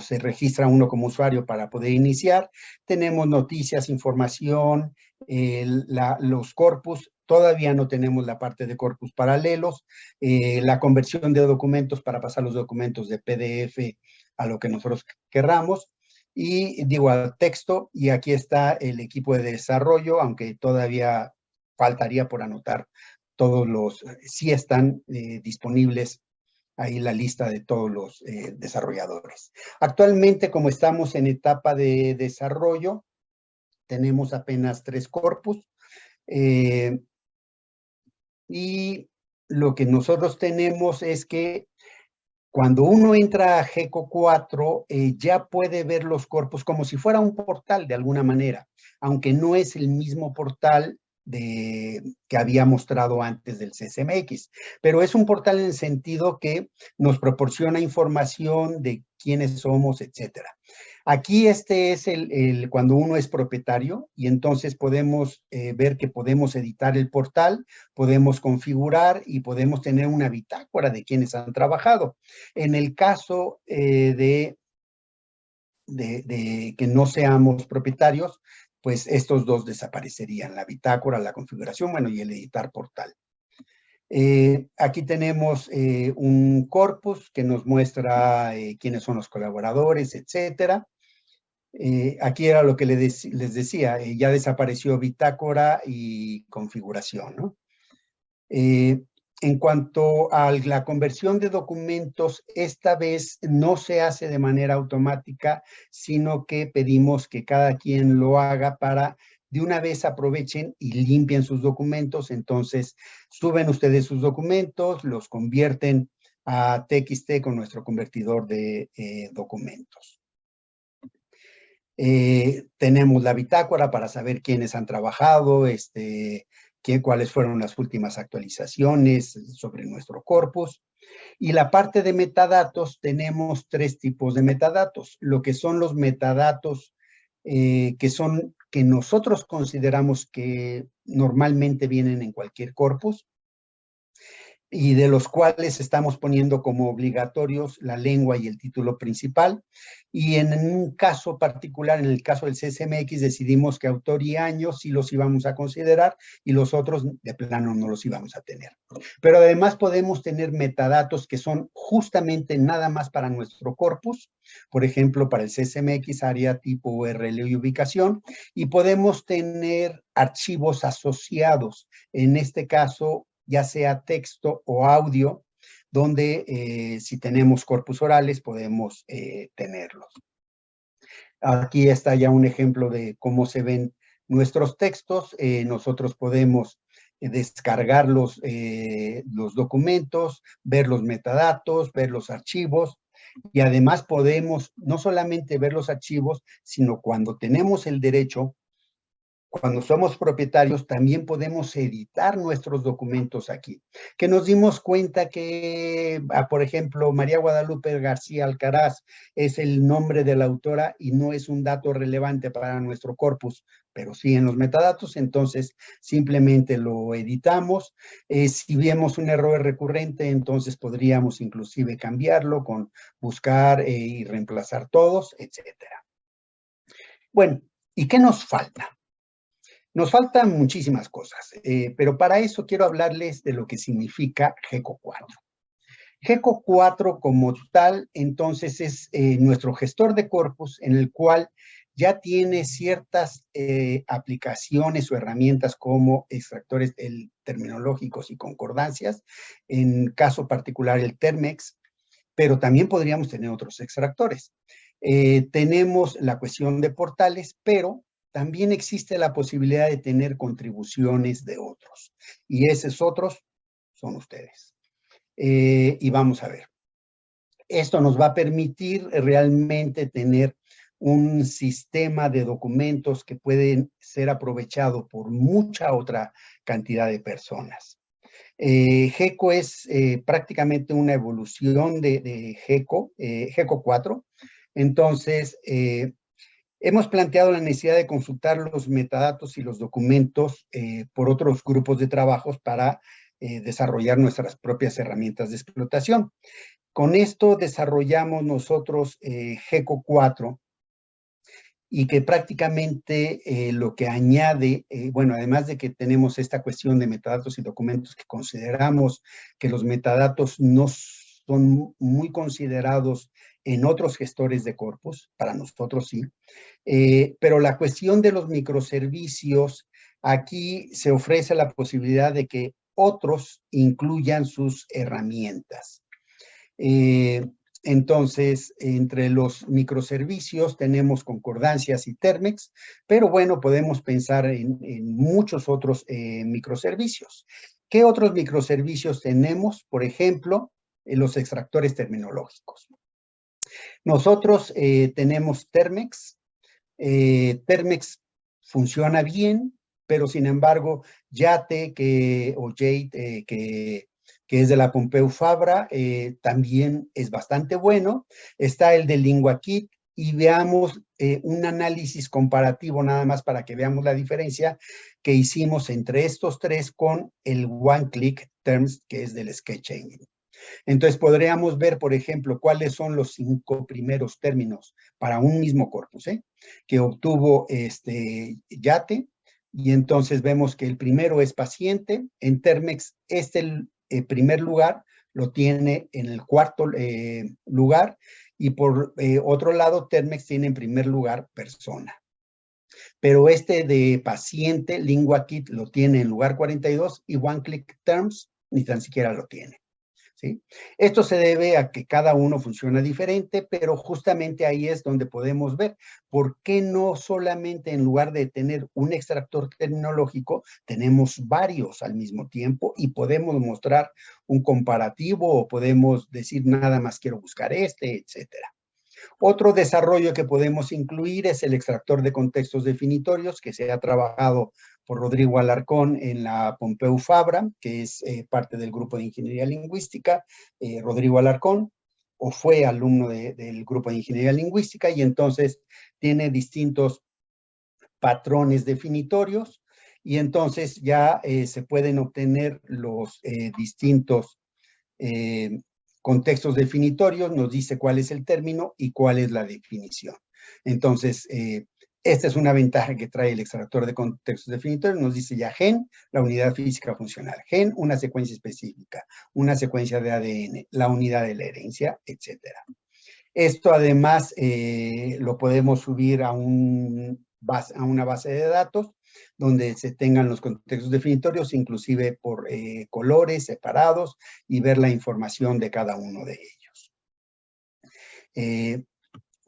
se registra uno como usuario para poder iniciar. Tenemos noticias, información, los corpus. Todavía no tenemos la parte de corpus paralelos, la conversión de documentos para pasar los documentos de PDF a lo que nosotros querramos, y digo al texto, y aquí está el equipo de desarrollo, aunque todavía faltaría por anotar todos los, sí están disponibles ahí la lista de todos los desarrolladores. Actualmente, como estamos en etapa de desarrollo, tenemos apenas 3 corpus, y lo que nosotros tenemos es que Cuando uno entra a GECO 4, ya puede ver los corpus como si fuera un portal de alguna manera, aunque no es el mismo portal que había mostrado antes del CSMX, pero es un portal en el sentido que nos proporciona información de quiénes somos, etcétera. Aquí este es cuando uno es propietario y entonces podemos ver que podemos editar el portal, podemos configurar y podemos tener una bitácora de quienes han trabajado. En el caso de que no seamos propietarios, pues estos dos desaparecerían, la bitácora, la configuración, bueno, y el editar portal. Aquí tenemos un corpus que nos muestra quiénes son los colaboradores, etcétera. Aquí era lo que les decía, ya desapareció bitácora y configuración, ¿no? En cuanto a la conversión de documentos, esta vez no se hace de manera automática, sino que pedimos que cada quien lo haga para de una vez aprovechen y limpien sus documentos. Entonces, suben ustedes sus documentos, los convierten a TXT con nuestro convertidor de documentos. Tenemos la bitácora para saber quiénes han trabajado, cuáles fueron las últimas actualizaciones sobre nuestro corpus. Y la parte de metadatos, tenemos 3 tipos de metadatos. Lo que son los metadatos que nosotros consideramos que normalmente vienen en cualquier corpus, y de los cuales estamos poniendo como obligatorios la lengua y el título principal. Y en un caso particular, en el caso del CSMX, decidimos que autor y año sí los íbamos a considerar y los otros de plano no los íbamos a tener. Pero además podemos tener metadatos que son justamente nada más para nuestro corpus, por ejemplo, para el CSMX, área, tipo, URL y ubicación, y podemos tener archivos asociados, en este caso, ya sea texto o audio, donde si tenemos corpus orales podemos tenerlos. Aquí está ya un ejemplo de cómo se ven nuestros textos. Nosotros podemos descargar los documentos, ver los metadatos, ver los archivos, y además podemos no solamente ver los archivos, sino cuando tenemos el derecho, cuando somos propietarios, también podemos editar nuestros documentos aquí. Que nos dimos cuenta que, por ejemplo, María Guadalupe García Alcaraz es el nombre de la autora y no es un dato relevante para nuestro corpus, pero sí en los metadatos, entonces simplemente lo editamos. Si vemos un error recurrente, entonces podríamos inclusive cambiarlo con buscar y reemplazar todos, etcétera. Bueno, ¿y qué nos falta? Nos faltan muchísimas cosas, pero para eso quiero hablarles de lo que significa GECO 4. GECO 4 como tal, entonces, es nuestro gestor de corpus en el cual ya tiene ciertas aplicaciones o herramientas como extractores terminológicos y concordancias, en caso particular el Termex, pero también podríamos tener otros extractores. Tenemos la cuestión de portales, pero también existe la posibilidad de tener contribuciones de otros. Y esos otros son ustedes. Y vamos a ver. Esto nos va a permitir realmente tener un sistema de documentos que pueden ser aprovechados por mucha otra cantidad de personas. GECO es prácticamente una evolución de GECO 4. Entonces, hemos planteado la necesidad de consultar los metadatos y los documentos por otros grupos de trabajos para desarrollar nuestras propias herramientas de explotación. Con esto desarrollamos nosotros GECO 4, y que prácticamente lo que añade, bueno, además de que tenemos esta cuestión de metadatos y documentos que consideramos que los metadatos no son muy considerados en otros gestores de corpus, para nosotros sí, pero la cuestión de los microservicios, aquí se ofrece la posibilidad de que otros incluyan sus herramientas. Entonces, entre los microservicios tenemos concordancias y Termex, pero bueno, podemos pensar en muchos otros microservicios. ¿Qué otros microservicios tenemos? Por ejemplo, los extractores terminológicos. Nosotros tenemos Termex. Termex funciona bien, pero sin embargo, Yate o Jade, que es de la Pompeu Fabra, también es bastante bueno. Está el de LinguaKit, y veamos un análisis comparativo nada más para que veamos la diferencia que hicimos entre estos tres con el One Click Terms, que es del Sketch Engine. Entonces podríamos ver, por ejemplo, cuáles son los 5 primeros términos para un mismo corpus, que obtuvo Yate, y entonces vemos que el primero es paciente. En Termex, el primer lugar lo tiene en el cuarto lugar, y por otro lado, Termex tiene en primer lugar persona. Pero este de paciente, LinguaKit, lo tiene en lugar 42, y One Click Terms ni tan siquiera lo tiene. ¿Sí? Esto se debe a que cada uno funciona diferente, pero justamente ahí es donde podemos ver por qué no solamente en lugar de tener un extractor terminológico, tenemos varios al mismo tiempo y podemos mostrar un comparativo o podemos decir nada más quiero buscar etcétera. Otro desarrollo que podemos incluir es el extractor de contextos definitorios, que se ha trabajado por Rodrigo Alarcón en la Pompeu Fabra, que es parte del grupo de Ingeniería Lingüística. Rodrigo Alarcón fue alumno del grupo de Ingeniería Lingüística, y entonces tiene distintos patrones definitorios, y entonces ya se pueden obtener los distintos contextos definitorios. Nos dice cuál es el término y cuál es la definición. Entonces, esta es una ventaja que trae el extractor de contextos definitorios. Nos dice ya gen, la unidad física funcional. Gen, una secuencia específica, una secuencia de ADN, la unidad de la herencia, etc. Esto además lo podemos subir a una base de datos donde se tengan los contextos definitorios, inclusive por colores separados, y ver la información de cada uno de ellos.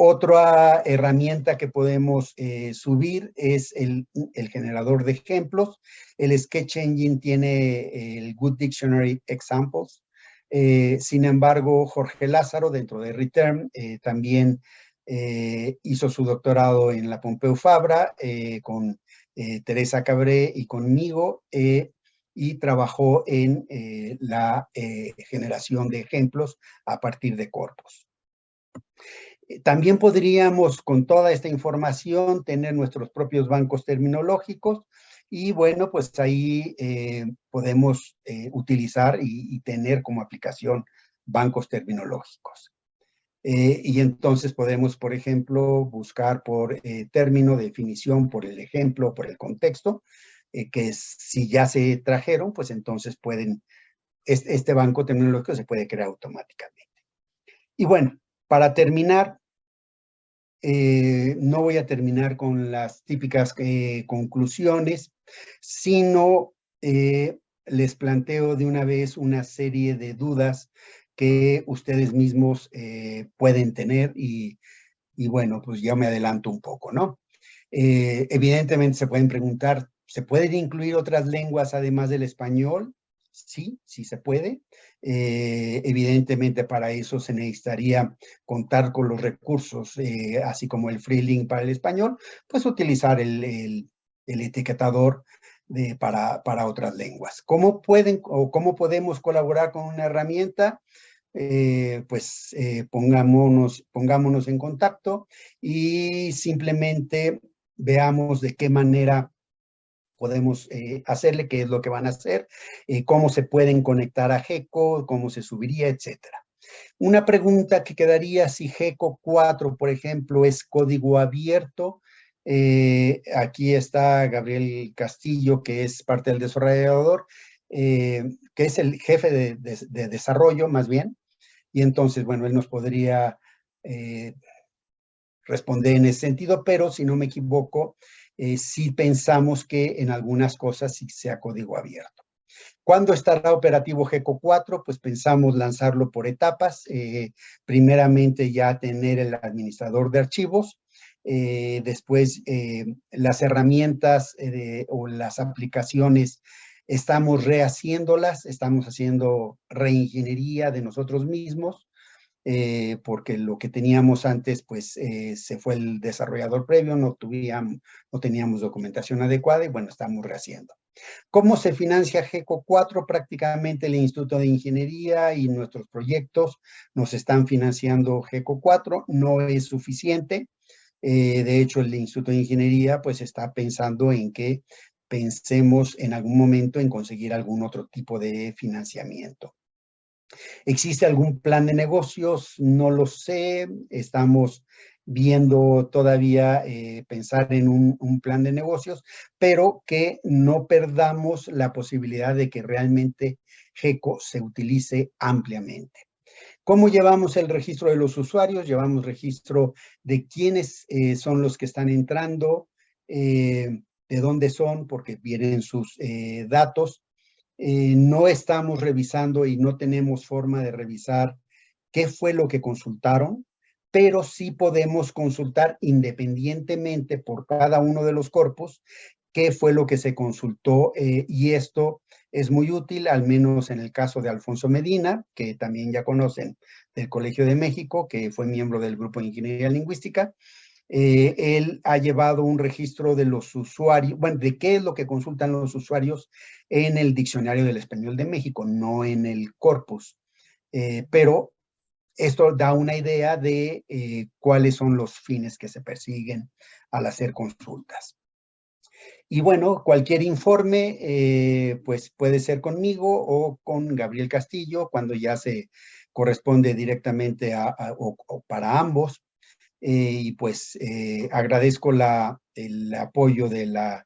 Otra herramienta que podemos subir es el generador de ejemplos. El Sketch Engine tiene el Good Dictionary Examples. Sin embargo, Jorge Lázaro, dentro de Return, también hizo su doctorado en la Pompeu Fabra con Teresa Cabré y conmigo, y trabajó en la generación de ejemplos a partir de corpus. También podríamos, con toda esta información, tener nuestros propios bancos terminológicos, y bueno, pues ahí podemos utilizar y tener como aplicación bancos terminológicos. Y entonces podemos, por ejemplo, buscar por término, definición, por el ejemplo, por el contexto, que si ya se trajeron, pues entonces este banco terminológico se puede crear automáticamente. Y bueno, para terminar, no voy a terminar con las típicas conclusiones, sino les planteo de una vez una serie de dudas que ustedes mismos pueden tener, y bueno, pues ya me adelanto un poco, ¿no? Evidentemente se pueden preguntar, ¿se pueden incluir otras lenguas además del español? Sí, sí se puede. Evidentemente para eso se necesitaría contar con los recursos, así como el FreeLink para el español, pues utilizar el etiquetador para otras lenguas. ¿Cómo podemos colaborar con una herramienta? Pongámonos en contacto y simplemente veamos de qué manera podemos hacerle, qué es lo que van a hacer, cómo se pueden conectar a GECO, cómo se subiría, etcétera. Una pregunta que quedaría: si GECO 4, por ejemplo, es código abierto. Aquí está Gabriel Castillo, que es parte del desarrollador, que es el jefe de desarrollo, más bien, y entonces, bueno, él nos podría responder en ese sentido, pero si no me equivoco, sí pensamos que en algunas cosas sí sea código abierto. ¿Cuándo estará operativo GECO 4? Pues pensamos lanzarlo por etapas. Primeramente ya tener el administrador de archivos, después las herramientas o las aplicaciones estamos rehaciéndolas, estamos haciendo reingeniería de nosotros mismos, porque lo que teníamos antes, pues se fue el desarrollador previo, no teníamos documentación adecuada y bueno, estamos rehaciendo. ¿Cómo se financia GECO 4? Prácticamente el Instituto de Ingeniería y nuestros proyectos nos están financiando GECO 4, no es suficiente. De hecho, el Instituto de Ingeniería pues está pensando en que pensemos en algún momento en conseguir algún otro tipo de financiamiento. ¿Existe algún plan de negocios? No lo sé. Estamos viendo todavía pensar en un plan de negocios, pero que no perdamos la posibilidad de que realmente GECO se utilice ampliamente. ¿Cómo llevamos el registro de los usuarios? Llevamos registro de quiénes son los que están entrando, de dónde son, porque vienen sus datos. No estamos revisando y no tenemos forma de revisar qué fue lo que consultaron, pero sí podemos consultar independientemente por cada uno de los corpus qué fue lo que se consultó, y esto es muy útil, al menos en el caso de Alfonso Medina, que también ya conocen del Colegio de México, que fue miembro del Grupo de Ingeniería Lingüística. Él ha llevado un registro de los usuarios, bueno, de qué es lo que consultan los usuarios en el Diccionario del Español de México, no en el corpus. Pero esto da una idea de cuáles son los fines que se persiguen al hacer consultas. Y bueno, cualquier informe pues puede ser conmigo o con Gabriel Castillo cuando ya se corresponde directamente o para ambos. Y pues agradezco el apoyo de la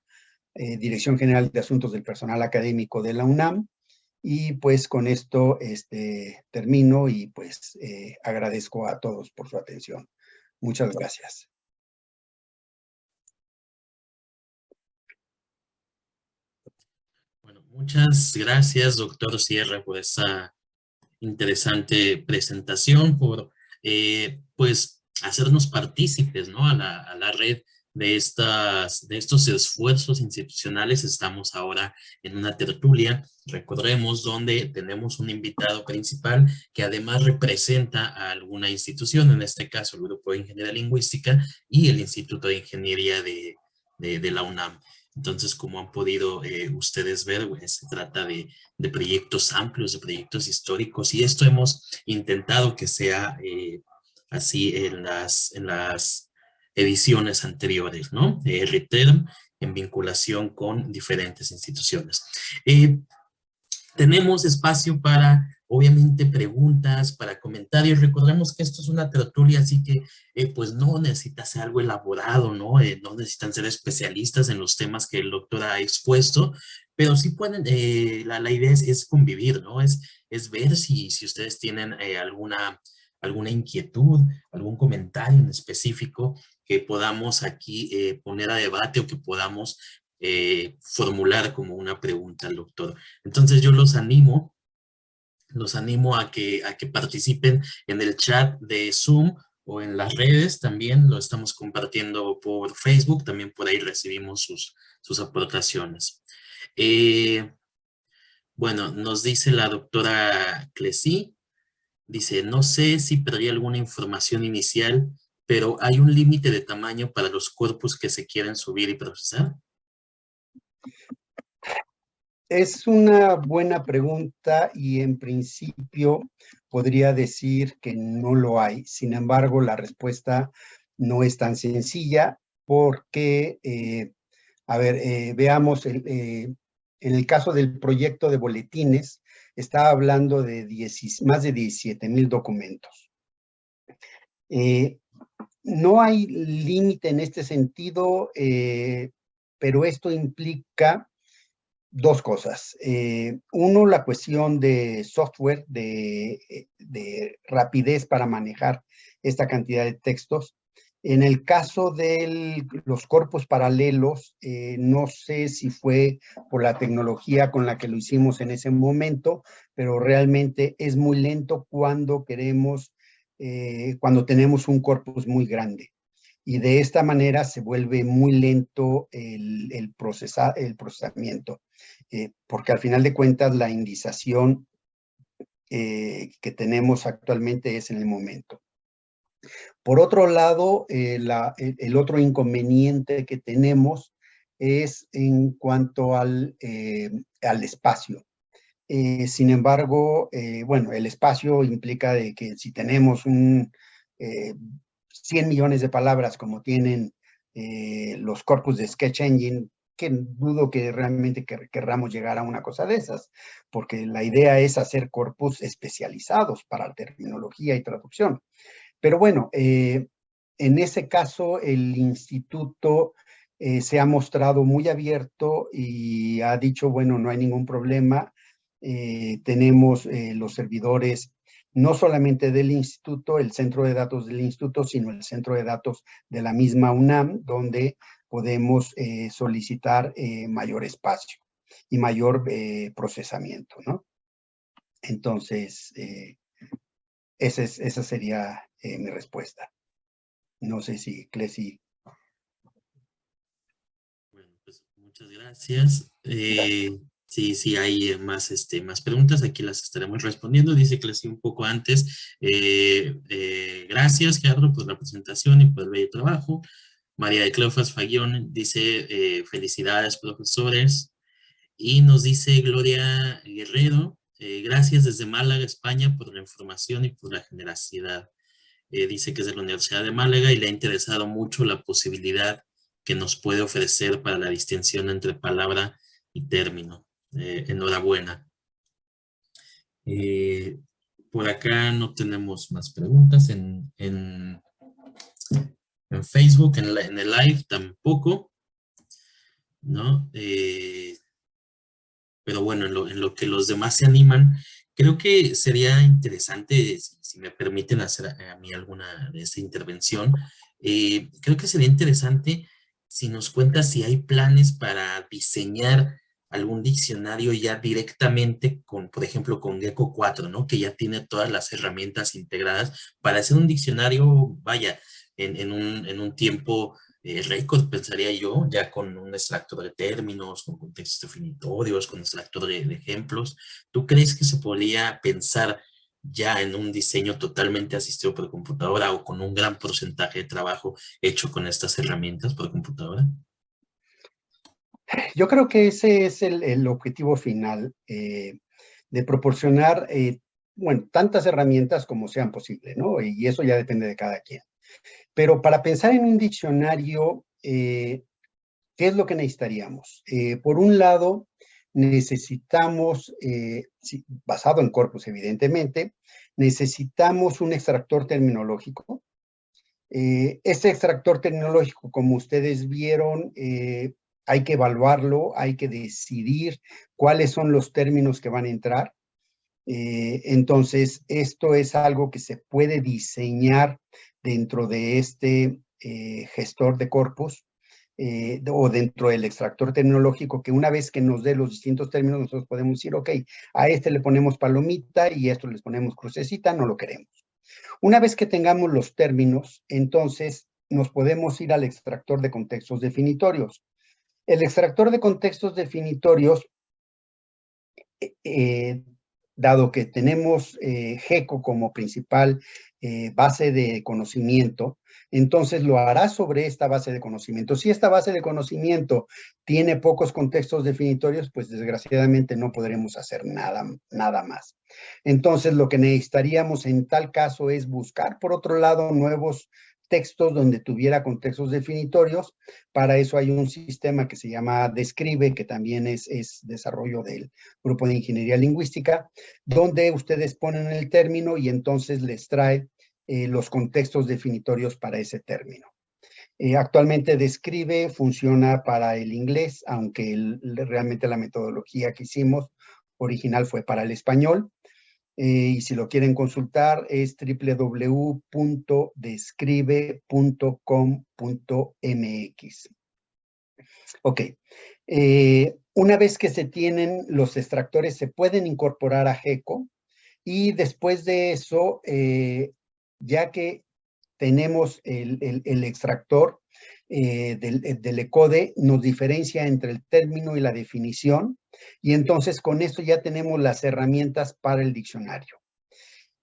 Dirección General de Asuntos del Personal Académico de la UNAM. Y pues con esto termino y pues agradezco a todos por su atención. Muchas gracias. Bueno, muchas gracias, doctor Sierra, por esa interesante presentación, por pues hacernos partícipes, ¿no? A la red de estos esfuerzos institucionales. Estamos ahora en una tertulia, recordemos, donde tenemos un invitado principal que además representa a alguna institución, en este caso el Grupo de Ingeniería Lingüística y el Instituto de Ingeniería de la UNAM. Entonces, como han podido ustedes ver, se trata de proyectos amplios, de proyectos históricos, y esto hemos intentado que sea así en las ediciones anteriores, ¿no? RITERM, en vinculación con diferentes instituciones. Tenemos espacio para, obviamente, preguntas, para comentarios. Recordemos que esto es una tertulia, así que pues no necesita ser algo elaborado, ¿no? No necesitan ser especialistas en los temas que el doctor ha expuesto, pero sí pueden, la idea es convivir, ¿no? Es ver si ustedes tienen alguna inquietud, algún comentario en específico que podamos aquí poner a debate o que podamos formular como una pregunta al doctor. Entonces yo los animo a que participen en el chat de Zoom o en las redes. También lo estamos compartiendo por Facebook, también por ahí recibimos sus aportaciones. Bueno, nos dice la doctora Clesí, dice, no sé si perdí alguna información inicial, pero ¿hay un límite de tamaño para los corpus que se quieren subir y procesar? Es una buena pregunta y en principio podría decir que no lo hay. Sin embargo, la respuesta no es tan sencilla porque, veamos, en el caso del proyecto de boletines, está hablando de más de 17,000 documentos. No hay límite en este sentido, pero esto implica dos cosas. Uno, la cuestión de software, de rapidez para manejar esta cantidad de textos. En el caso de los corpus paralelos, no sé si fue por la tecnología con la que lo hicimos en ese momento, pero realmente es muy lento cuando tenemos un corpus muy grande. y de esta manera se vuelve muy lento el procesamiento, porque al final de cuentas la indización que tenemos actualmente es en el momento. Por otro lado, el otro inconveniente que tenemos es en cuanto al espacio. Sin embargo, bueno, el espacio implica de que si tenemos 100 millones de palabras como tienen los corpus de Sketch Engine, que dudo que realmente querramos llegar a una cosa de esas, porque la idea es hacer corpus especializados para terminología y traducción. Pero bueno, en ese caso el instituto se ha mostrado muy abierto y ha dicho, bueno, no hay ningún problema. Tenemos los servidores no solamente del instituto, el centro de datos del instituto, sino el centro de datos de la misma UNAM, donde podemos solicitar mayor espacio y mayor procesamiento, ¿no? Entonces, esa sería mi respuesta. No sé si, Clesi. Bueno, pues muchas gracias. Sí, hay más preguntas, aquí las estaremos respondiendo. Dice Clesi un poco antes. Gracias, Gerardo, por la presentación y por el bello trabajo. María de Cleofas Fagión dice, felicidades, profesores. Y nos dice Gloria Guerrero, gracias desde Málaga, España, por la información y por la generosidad. Dice que es de la Universidad de Málaga y le ha interesado mucho la posibilidad que nos puede ofrecer para la distinción entre palabra y término. Enhorabuena. Por acá no tenemos más preguntas. En Facebook, en el live tampoco, ¿no? Pero bueno, en lo que los demás se animan, creo que sería interesante, si me permiten hacer a mí alguna de esta intervención, creo que sería interesante si nos cuentas si hay planes para diseñar algún diccionario ya directamente con, por ejemplo, con Gecko 4, ¿no? Que ya tiene todas las herramientas integradas para hacer un diccionario, vaya, en un tiempo récord, pensaría yo, ya con un extractor de términos, con contextos definitorios, con extractor de ejemplos. ¿Tú crees que se podría pensar ya en un diseño totalmente asistido por computadora o con un gran porcentaje de trabajo hecho con estas herramientas por computadora? Yo creo que ese es el objetivo final, de proporcionar, bueno, tantas herramientas como sean posibles, ¿no? Y eso ya depende de cada quien. Pero para pensar en un diccionario, ¿qué es lo que necesitaríamos? Por un lado, necesitamos, basado en corpus evidentemente, necesitamos un extractor terminológico. Este extractor terminológico, como ustedes vieron, hay que evaluarlo, hay que decidir cuáles son los términos que van a entrar. Entonces, esto es algo que se puede diseñar dentro de este gestor de corpus o dentro del extractor tecnológico, que una vez que nos dé los distintos términos, nosotros podemos decir, ok, a este le ponemos palomita y a esto les ponemos crucecita, no lo queremos. Una vez que tengamos los términos, entonces nos podemos ir al extractor de contextos definitorios. El extractor de contextos definitorios, dado que tenemos Gecko como principal base de conocimiento, entonces lo hará sobre esta base de conocimiento. Si esta base de conocimiento tiene pocos contextos definitorios, pues desgraciadamente no podremos hacer nada más. Entonces lo que necesitaríamos en tal caso es buscar por otro lado nuevos textos donde tuviera contextos definitorios. Para eso hay un sistema que se llama Describe, que también es desarrollo del grupo de ingeniería lingüística, donde ustedes ponen el término y entonces les trae los contextos definitorios para ese término. Actualmente Describe funciona para el inglés, aunque realmente la metodología que hicimos original fue para el español. Y si lo quieren consultar es www.describe.com.mx. Ok. Una vez que se tienen los extractores, se pueden incorporar a Gecko y después de eso, ya que tenemos el extractor del ECODE, nos diferencia entre el término y la definición, y entonces con esto ya tenemos las herramientas para el diccionario.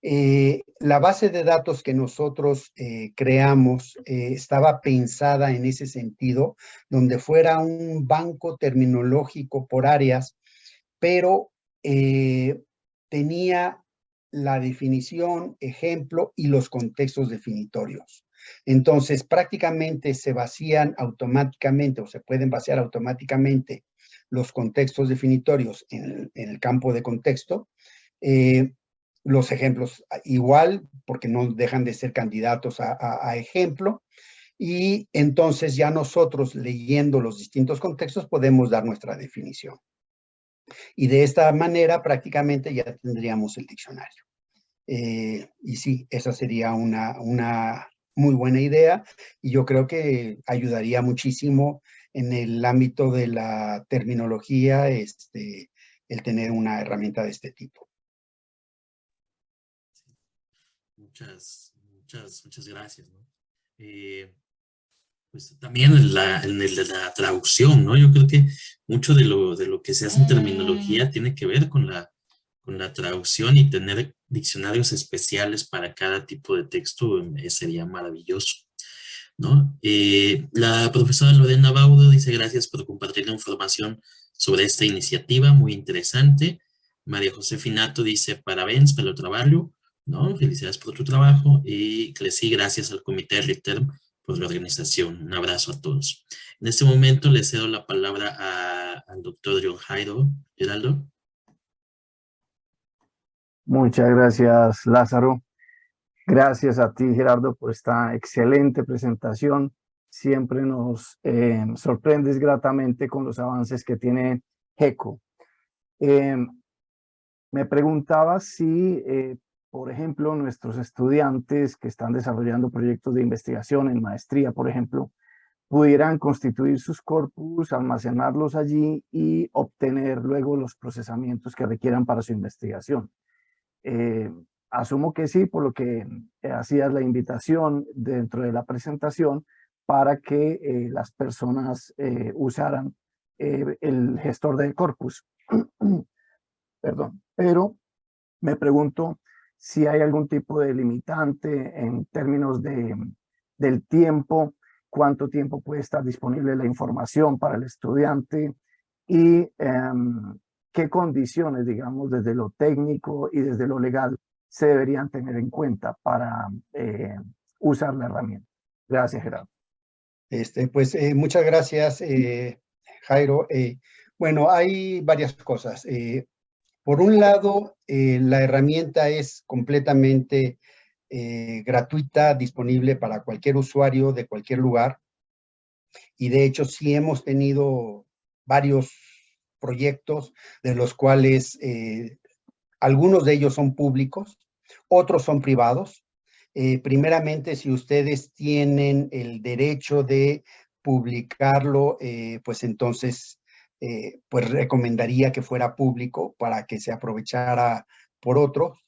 La base de datos que nosotros creamos estaba pensada en ese sentido, donde fuera un banco terminológico por áreas, pero tenía la definición, ejemplo y los contextos definitorios. Entonces, prácticamente se vacían automáticamente o se pueden vaciar automáticamente los contextos definitorios en el campo de contexto. Los ejemplos igual, porque no dejan de ser candidatos a ejemplo. Y entonces ya nosotros, leyendo los distintos contextos, podemos dar nuestra definición. Y de esta manera prácticamente ya tendríamos el diccionario. Y sí, esa sería una muy buena idea y yo creo que ayudaría muchísimo en el ámbito de la terminología el tener una herramienta de este tipo. Muchas gracias, ¿no? Pues también en la traducción, ¿no? Yo creo que mucho de lo que se hace en terminología tiene que ver con la traducción, y tener diccionarios especiales para cada tipo de texto sería maravilloso, ¿no? La profesora Lorena Baudo dice: gracias por compartir la información sobre esta iniciativa, muy interesante. María José Finato dice: parabéns pelo trabajo, ¿no? Felicidades por tu trabajo. Y Cleci, gracias al Comité RITERM por la organización. Un abrazo a todos. En este momento le cedo la palabra al doctor John Jairo. Geraldo. Muchas gracias, Lázaro. Gracias a ti, Gerardo, por esta excelente presentación. Siempre nos sorprendes gratamente con los avances que tiene GECO. Me preguntaba si, por ejemplo, nuestros estudiantes que están desarrollando proyectos de investigación en maestría, por ejemplo, pudieran constituir sus corpus, almacenarlos allí y obtener luego los procesamientos que requieran para su investigación. Asumo que sí, por lo que hacías la invitación dentro de la presentación para que las personas usaran el gestor de corpus. Perdón, pero me pregunto si hay algún tipo de limitante en términos del tiempo, cuánto tiempo puede estar disponible la información para el estudiante y qué condiciones, digamos, desde lo técnico y desde lo legal se deberían tener en cuenta para usar la herramienta. Gracias, Gerardo. Pues muchas gracias, Jairo. Bueno, hay varias cosas. Por un lado, la herramienta es completamente gratuita, disponible para cualquier usuario de cualquier lugar. Y de hecho, sí hemos tenido varios proyectos de los cuales algunos de ellos son públicos, otros son privados. Primeramente, si ustedes tienen el derecho de publicarlo, pues entonces pues recomendaría que fuera público para que se aprovechara por otros.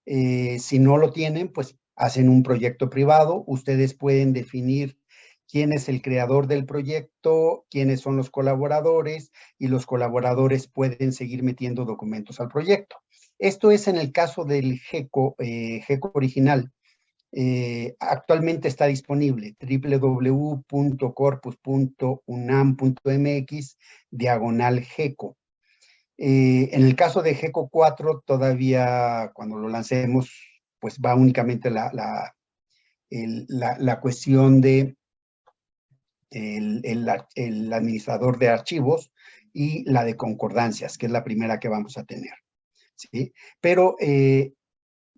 Si no lo tienen, pues hacen un proyecto privado. Ustedes pueden definir quién es el creador del proyecto, quiénes son los colaboradores, y los colaboradores pueden seguir metiendo documentos al proyecto. Esto es en el caso del GECO original. Actualmente está disponible www.corpus.unam.mx/GECO. En el caso de GECO 4, todavía cuando lo lancemos, pues va únicamente la cuestión de el administrador de archivos y la de concordancias, que es la primera que vamos a tener, ¿sí? Pero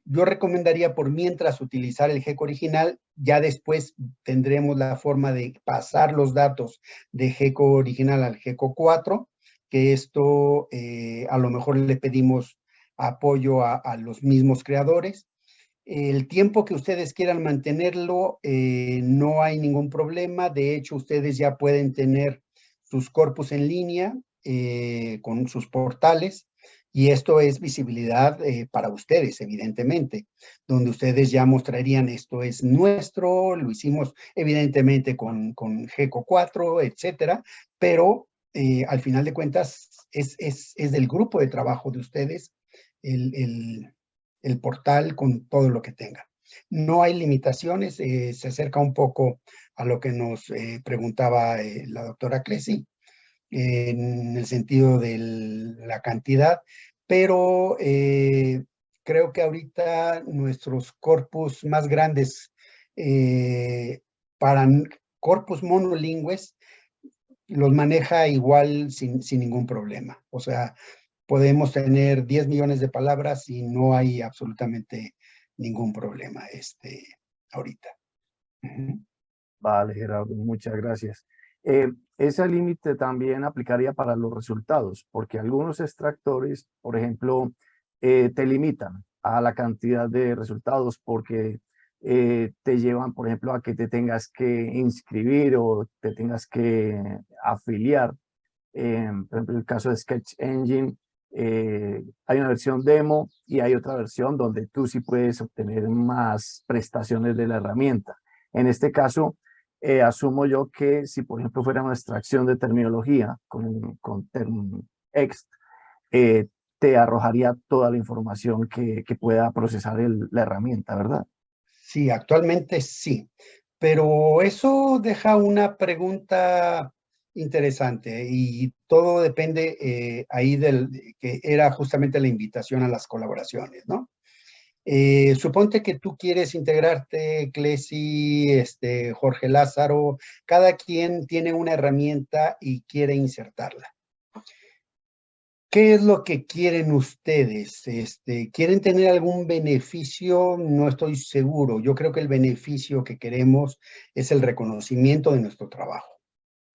yo recomendaría por mientras utilizar el GECO original. Ya después tendremos la forma de pasar los datos de GECO original al GECO 4, que esto a lo mejor le pedimos apoyo a los mismos creadores. El tiempo que ustedes quieran mantenerlo, no hay ningún problema. De hecho, ustedes ya pueden tener sus corpus en línea con sus portales. Y esto es visibilidad para ustedes, evidentemente, donde ustedes ya mostrarían esto es nuestro, lo hicimos evidentemente con GECO 4, etcétera, pero al final de cuentas es del grupo de trabajo de ustedes el portal con todo lo que tenga. No hay limitaciones, se acerca un poco a lo que nos preguntaba la doctora Clesi, en el sentido de la cantidad, pero creo que ahorita nuestros corpus más grandes para corpus monolingües los maneja igual sin ningún problema. O sea, podemos tener 10 millones de palabras y no hay absolutamente ningún problema ahorita. Vale, Gerardo, muchas gracias. Ese límite también aplicaría para los resultados, porque algunos extractores, por ejemplo, te limitan a la cantidad de resultados porque te llevan, por ejemplo, a que te tengas que inscribir o te tengas que afiliar. Por ejemplo, en el caso de Sketch Engine, hay una versión demo y hay otra versión donde tú sí puedes obtener más prestaciones de la herramienta. En este caso, asumo yo que si, por ejemplo, fuera una extracción de terminología con TermExt, te arrojaría toda la información que pueda procesar la herramienta, ¿verdad? Sí, actualmente sí, pero eso deja una pregunta interesante y todo depende ahí que era justamente la invitación a las colaboraciones, ¿no? Suponte que tú quieres integrarte, Clesi, Jorge Lázaro, cada quien tiene una herramienta y quiere insertarla. ¿Qué es lo que quieren ustedes? ¿Quieren tener algún beneficio? No estoy seguro. Yo creo que el beneficio que queremos es el reconocimiento de nuestro trabajo,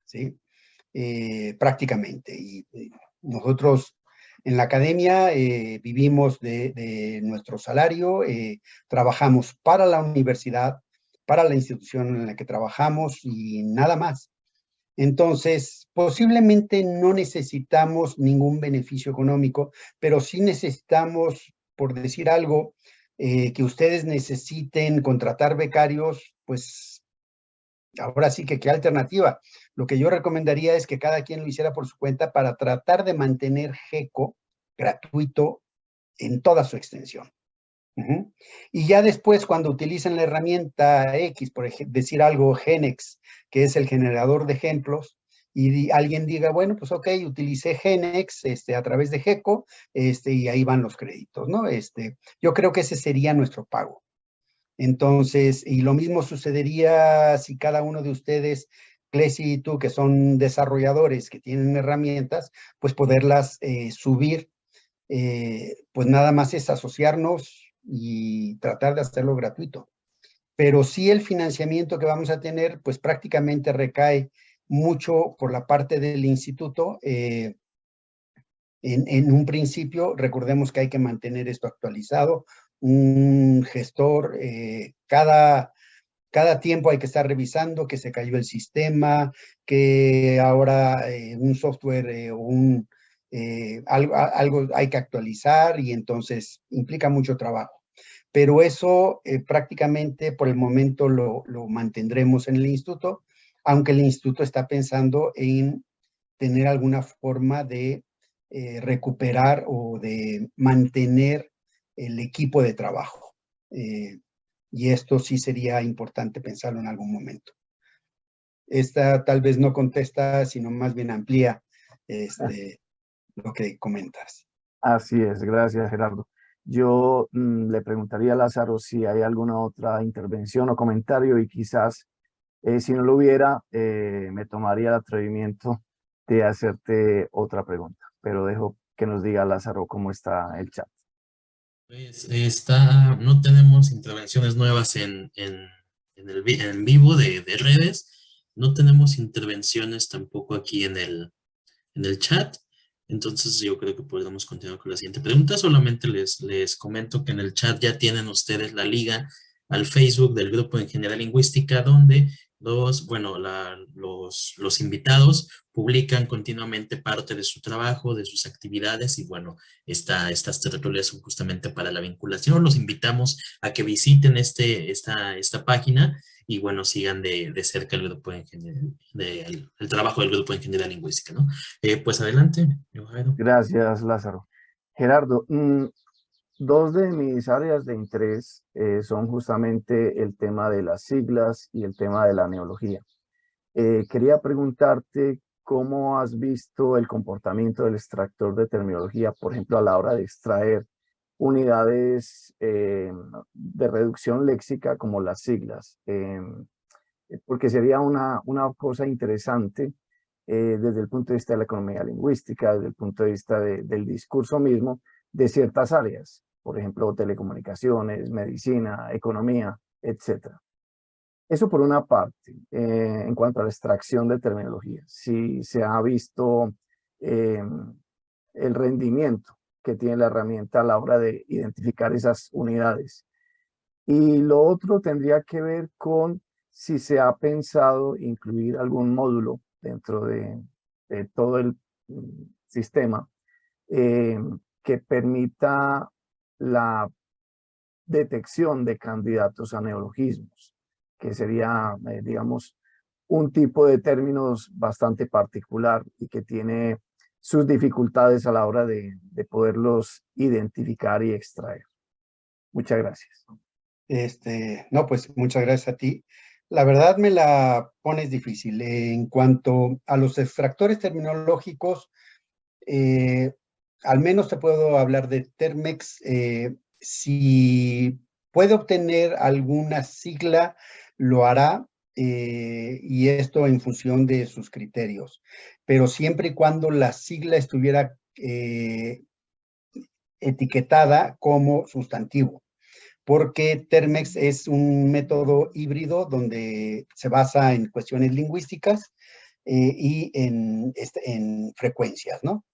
¿sí? Prácticamente. Y nosotros en la academia vivimos de nuestro salario, trabajamos para la universidad, para la institución en la que trabajamos y nada más. Entonces, posiblemente no necesitamos ningún beneficio económico, pero sí necesitamos, por decir algo, que ustedes necesiten contratar becarios, pues ahora sí que qué alternativa. Lo que yo recomendaría es que cada quien lo hiciera por su cuenta para tratar de mantener GECO gratuito en toda su extensión. Y ya después, cuando utilicen la herramienta X, por decir algo, Genex, que es el generador de ejemplos, y alguien diga, bueno, pues ok, utilicé Genex a través de GECO, y ahí van los créditos, ¿no? Yo creo que ese sería nuestro pago. Entonces, y lo mismo sucedería si cada uno de ustedes, Clesi y tú, que son desarrolladores, que tienen herramientas, pues poderlas subir, pues nada más es asociarnos y tratar de hacerlo gratuito. Pero sí el financiamiento que vamos a tener, pues prácticamente recae mucho por la parte del instituto. En un principio, recordemos que hay que mantener esto actualizado. Un gestor, cada tiempo hay que estar revisando que se cayó el sistema, que ahora un software o algo hay que actualizar y entonces implica mucho trabajo. Pero eso prácticamente por el momento lo mantendremos en el instituto, aunque el instituto está pensando en tener alguna forma de recuperar o de mantener el equipo de trabajo. Y esto sí sería importante pensarlo en algún momento. Esta tal vez no contesta, sino más bien amplía lo que comentas. Así es, gracias, Gerardo. Yo le preguntaría a Lázaro si hay alguna otra intervención o comentario y quizás si no lo hubiera, me tomaría el atrevimiento de hacerte otra pregunta, pero dejo que nos diga Lázaro cómo está el chat. Pues no tenemos intervenciones nuevas en vivo de redes, no tenemos intervenciones tampoco aquí en el chat, entonces yo creo que podemos continuar con la siguiente pregunta. Solamente les comento que en el chat ya tienen ustedes la liga al Facebook del Grupo de Ingeniería Lingüística, donde Dos, bueno, los invitados publican continuamente parte de su trabajo, de sus actividades y bueno, estas tertulias son justamente para la vinculación. Los invitamos a que visiten esta página y bueno, sigan de cerca el grupo de el trabajo del grupo de ingeniería lingüística, ¿no? Pues adelante, Jairo. Gracias, Lázaro. Gerardo, dos de mis áreas de interés son justamente el tema de las siglas y el tema de la neología. Quería preguntarte cómo has visto el comportamiento del extractor de terminología, por ejemplo, a la hora de extraer unidades de reducción léxica como las siglas, porque sería una cosa interesante desde el punto de vista de la economía lingüística, desde el punto de vista del discurso mismo, de ciertas áreas, por ejemplo, telecomunicaciones, medicina, economía, etcétera. Eso por una parte, en cuanto a la extracción de terminología. Si se ha visto eh, el rendimiento que tiene la herramienta a la hora de identificar esas unidades. Y lo otro tendría que ver con si se ha pensado incluir algún módulo dentro de todo el sistema eh, que permita la detección de candidatos a neologismos, que sería, digamos, un tipo de términos bastante particular y que tiene sus dificultades a la hora de poderlos identificar y extraer. Muchas gracias. No, pues muchas gracias a ti. La verdad me la pones difícil. En cuanto a los extractores terminológicos, al menos te puedo hablar de Termex. Si puede obtener alguna sigla, lo hará, y esto en función de sus criterios. Pero siempre y cuando la sigla estuviera etiquetada como sustantivo, porque Termex es un método híbrido donde se basa en cuestiones lingüísticas y en frecuencias, ¿no?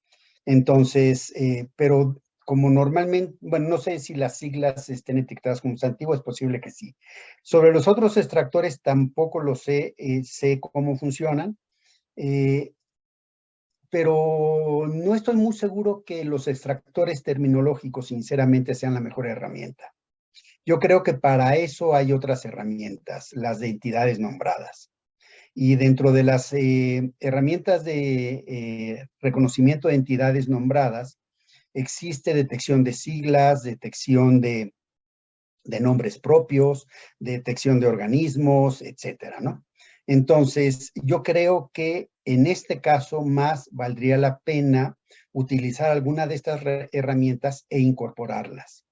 Entonces, pero como normalmente, bueno, no sé si las siglas estén etiquetadas como sustantivo, es posible que sí. Sobre los otros extractores tampoco lo sé, sé cómo funcionan, pero no estoy muy seguro que los extractores terminológicos, sinceramente, sean la mejor herramienta. Yo creo que para eso hay otras herramientas, las de entidades nombradas. Y dentro de las herramientas de reconocimiento de entidades nombradas, existe detección de siglas, detección de nombres propios, detección de organismos, etcétera, ¿no? Entonces, yo creo que en este caso más valdría la pena utilizar alguna de estas herramientas e incorporarlas.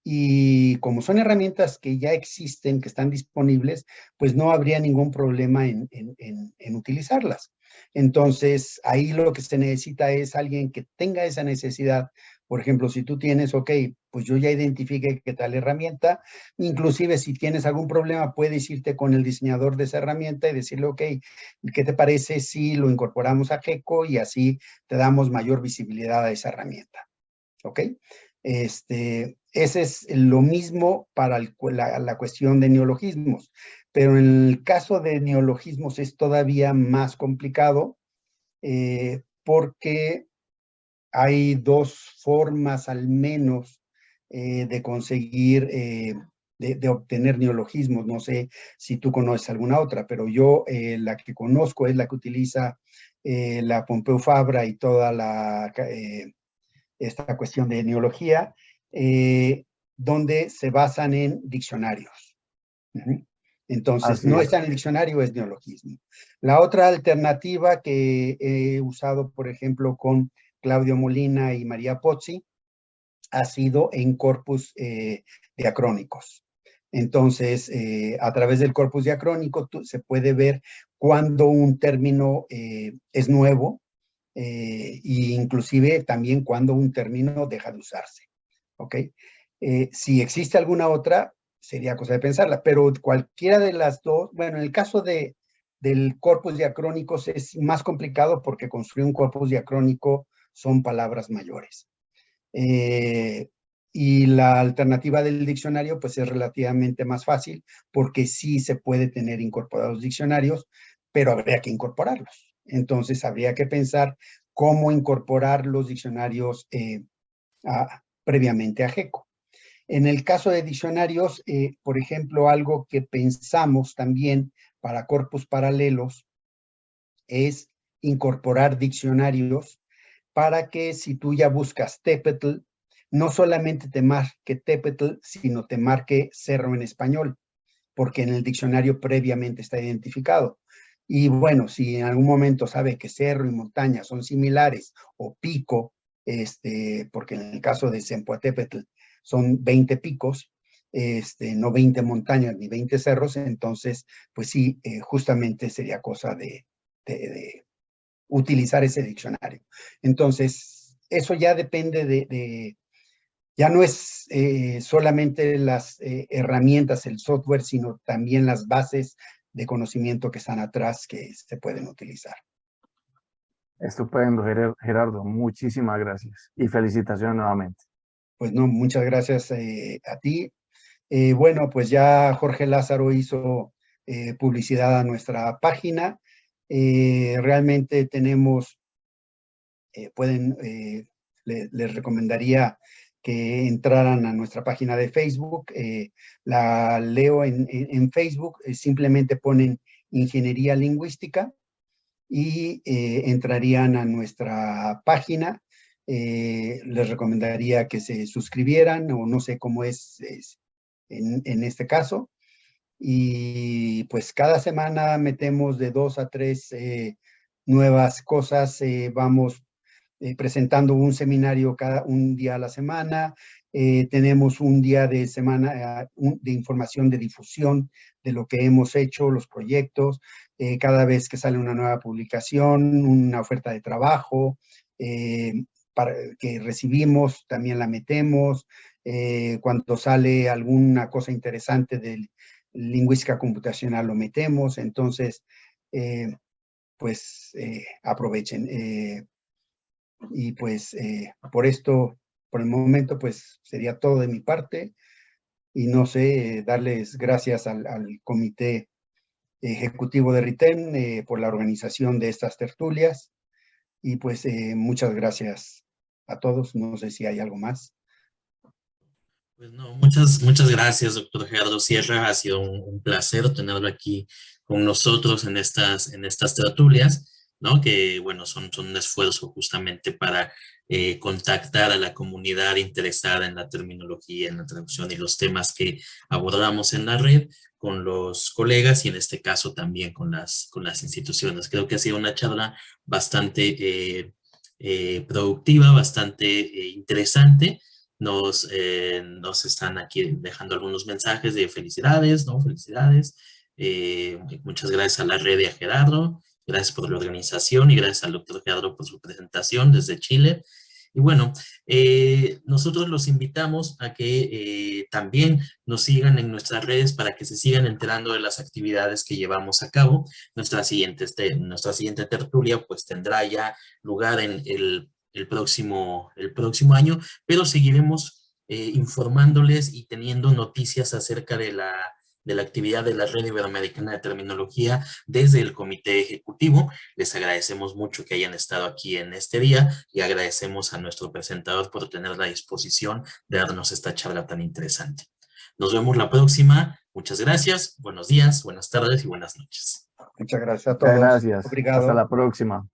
Y como son herramientas que ya existen, que están disponibles, pues no habría ningún problema en utilizarlas. Entonces, ahí lo que se necesita es alguien que tenga esa necesidad. Por ejemplo, si tú tienes, ok, pues yo ya identifiqué que tal herramienta, inclusive si tienes algún problema, puedes irte con el diseñador de esa herramienta y decirle, ok, ¿qué te parece si lo incorporamos a GECO y así te damos mayor visibilidad a esa herramienta? ¿Ok? Ese es lo mismo para la cuestión de neologismos, pero en el caso de neologismos es todavía más complicado porque hay dos formas al menos de conseguir, de obtener neologismos. No sé si tú conoces alguna otra, pero yo la que conozco es la que utiliza la Pompeu Fabra y toda esta cuestión de neología, donde se basan en diccionarios. Entonces, Así no es. está en el diccionario, es neologismo. La otra alternativa que he usado, por ejemplo, con Claudio Molina y María Pozzi, ha sido en corpus diacrónicos. Entonces, a través del corpus diacrónico se puede ver cuando un término es nuevo, e inclusive también cuando un término deja de usarse, ¿ok? Si existe alguna otra, sería cosa de pensarla, pero cualquiera de las dos, bueno, en el caso del corpus diacrónicos es más complicado porque construir un corpus diacrónico son palabras mayores. Y la alternativa del diccionario pues es relativamente más fácil porque sí se puede tener incorporados diccionarios, pero habría que incorporarlos. Entonces habría que pensar cómo incorporar los diccionarios previamente a GECO. En el caso de diccionarios, por ejemplo, algo que pensamos también para corpus paralelos es incorporar diccionarios para que si tú ya buscas Tepetl, no solamente te marque Tepetl, sino te marque cerro en español, porque en el diccionario previamente está identificado. Y bueno, si en algún momento sabe que cerro y montaña son similares, o pico, porque en el caso de Zempoaltépetl son 20 picos, no 20 montañas ni 20 cerros, entonces, pues sí, justamente sería cosa de utilizar ese diccionario. Entonces, eso ya depende ya no es solamente las herramientas, el software, sino también las bases de conocimiento que están atrás que se pueden utilizar. Estupendo, Gerardo. Muchísimas gracias. Y felicitaciones nuevamente. Pues no, muchas gracias a ti. Bueno, pues ya Jorge Lázaro hizo publicidad a nuestra página. Realmente tenemos, les recomendaría que entraran a nuestra página de Facebook. La leo en Facebook, simplemente ponen Ingeniería Lingüística y entrarían a nuestra página. Les recomendaría que se suscribieran, o no sé cómo es en este caso. Y pues cada semana metemos de 2 a 3 nuevas cosas. Vamos presentando un seminario un día a la semana. Tenemos un día de semana de información de difusión de lo que hemos hecho, los proyectos. Cada vez que sale una nueva publicación, una oferta de trabajo que recibimos, también la metemos. Cuando sale alguna cosa interesante de lingüística computacional, lo metemos. Entonces, pues aprovechen. Y pues por esto, por el momento, pues sería todo de mi parte. Y no sé, darles gracias al Comité Ejecutivo de RITEM por la organización de estas tertulias. Y pues muchas gracias a todos. No sé si hay algo más. Pues no, muchas gracias, doctor Gerardo Sierra. Ha sido un placer tenerlo aquí con nosotros en estas tertulias, ¿no? Que, bueno, son un esfuerzo justamente para contactar a la comunidad interesada en la terminología, en la traducción y los temas que abordamos en la red con los colegas y en este caso también con las instituciones. Creo que ha sido una charla bastante productiva, bastante interesante. Nos están aquí dejando algunos mensajes de felicidades, ¿no? Felicidades. Muchas gracias a la red y a Gerardo. Gracias por la organización y gracias al doctor Gerardo por su presentación desde Chile. Y bueno, nosotros los invitamos a que también nos sigan en nuestras redes para que se sigan enterando de las actividades que llevamos a cabo. Nuestra siguiente tertulia pues tendrá ya lugar en el próximo año, pero seguiremos informándoles y teniendo noticias acerca de la actividad de la Red Iberoamericana de Terminología desde el Comité Ejecutivo. Les agradecemos mucho que hayan estado aquí en este día y agradecemos a nuestro presentador por tener la disposición de darnos esta charla tan interesante. Nos vemos la próxima. Muchas gracias. Buenos días, buenas tardes y buenas noches. Muchas gracias a todos. Muchas gracias. Obrigado. Hasta la próxima.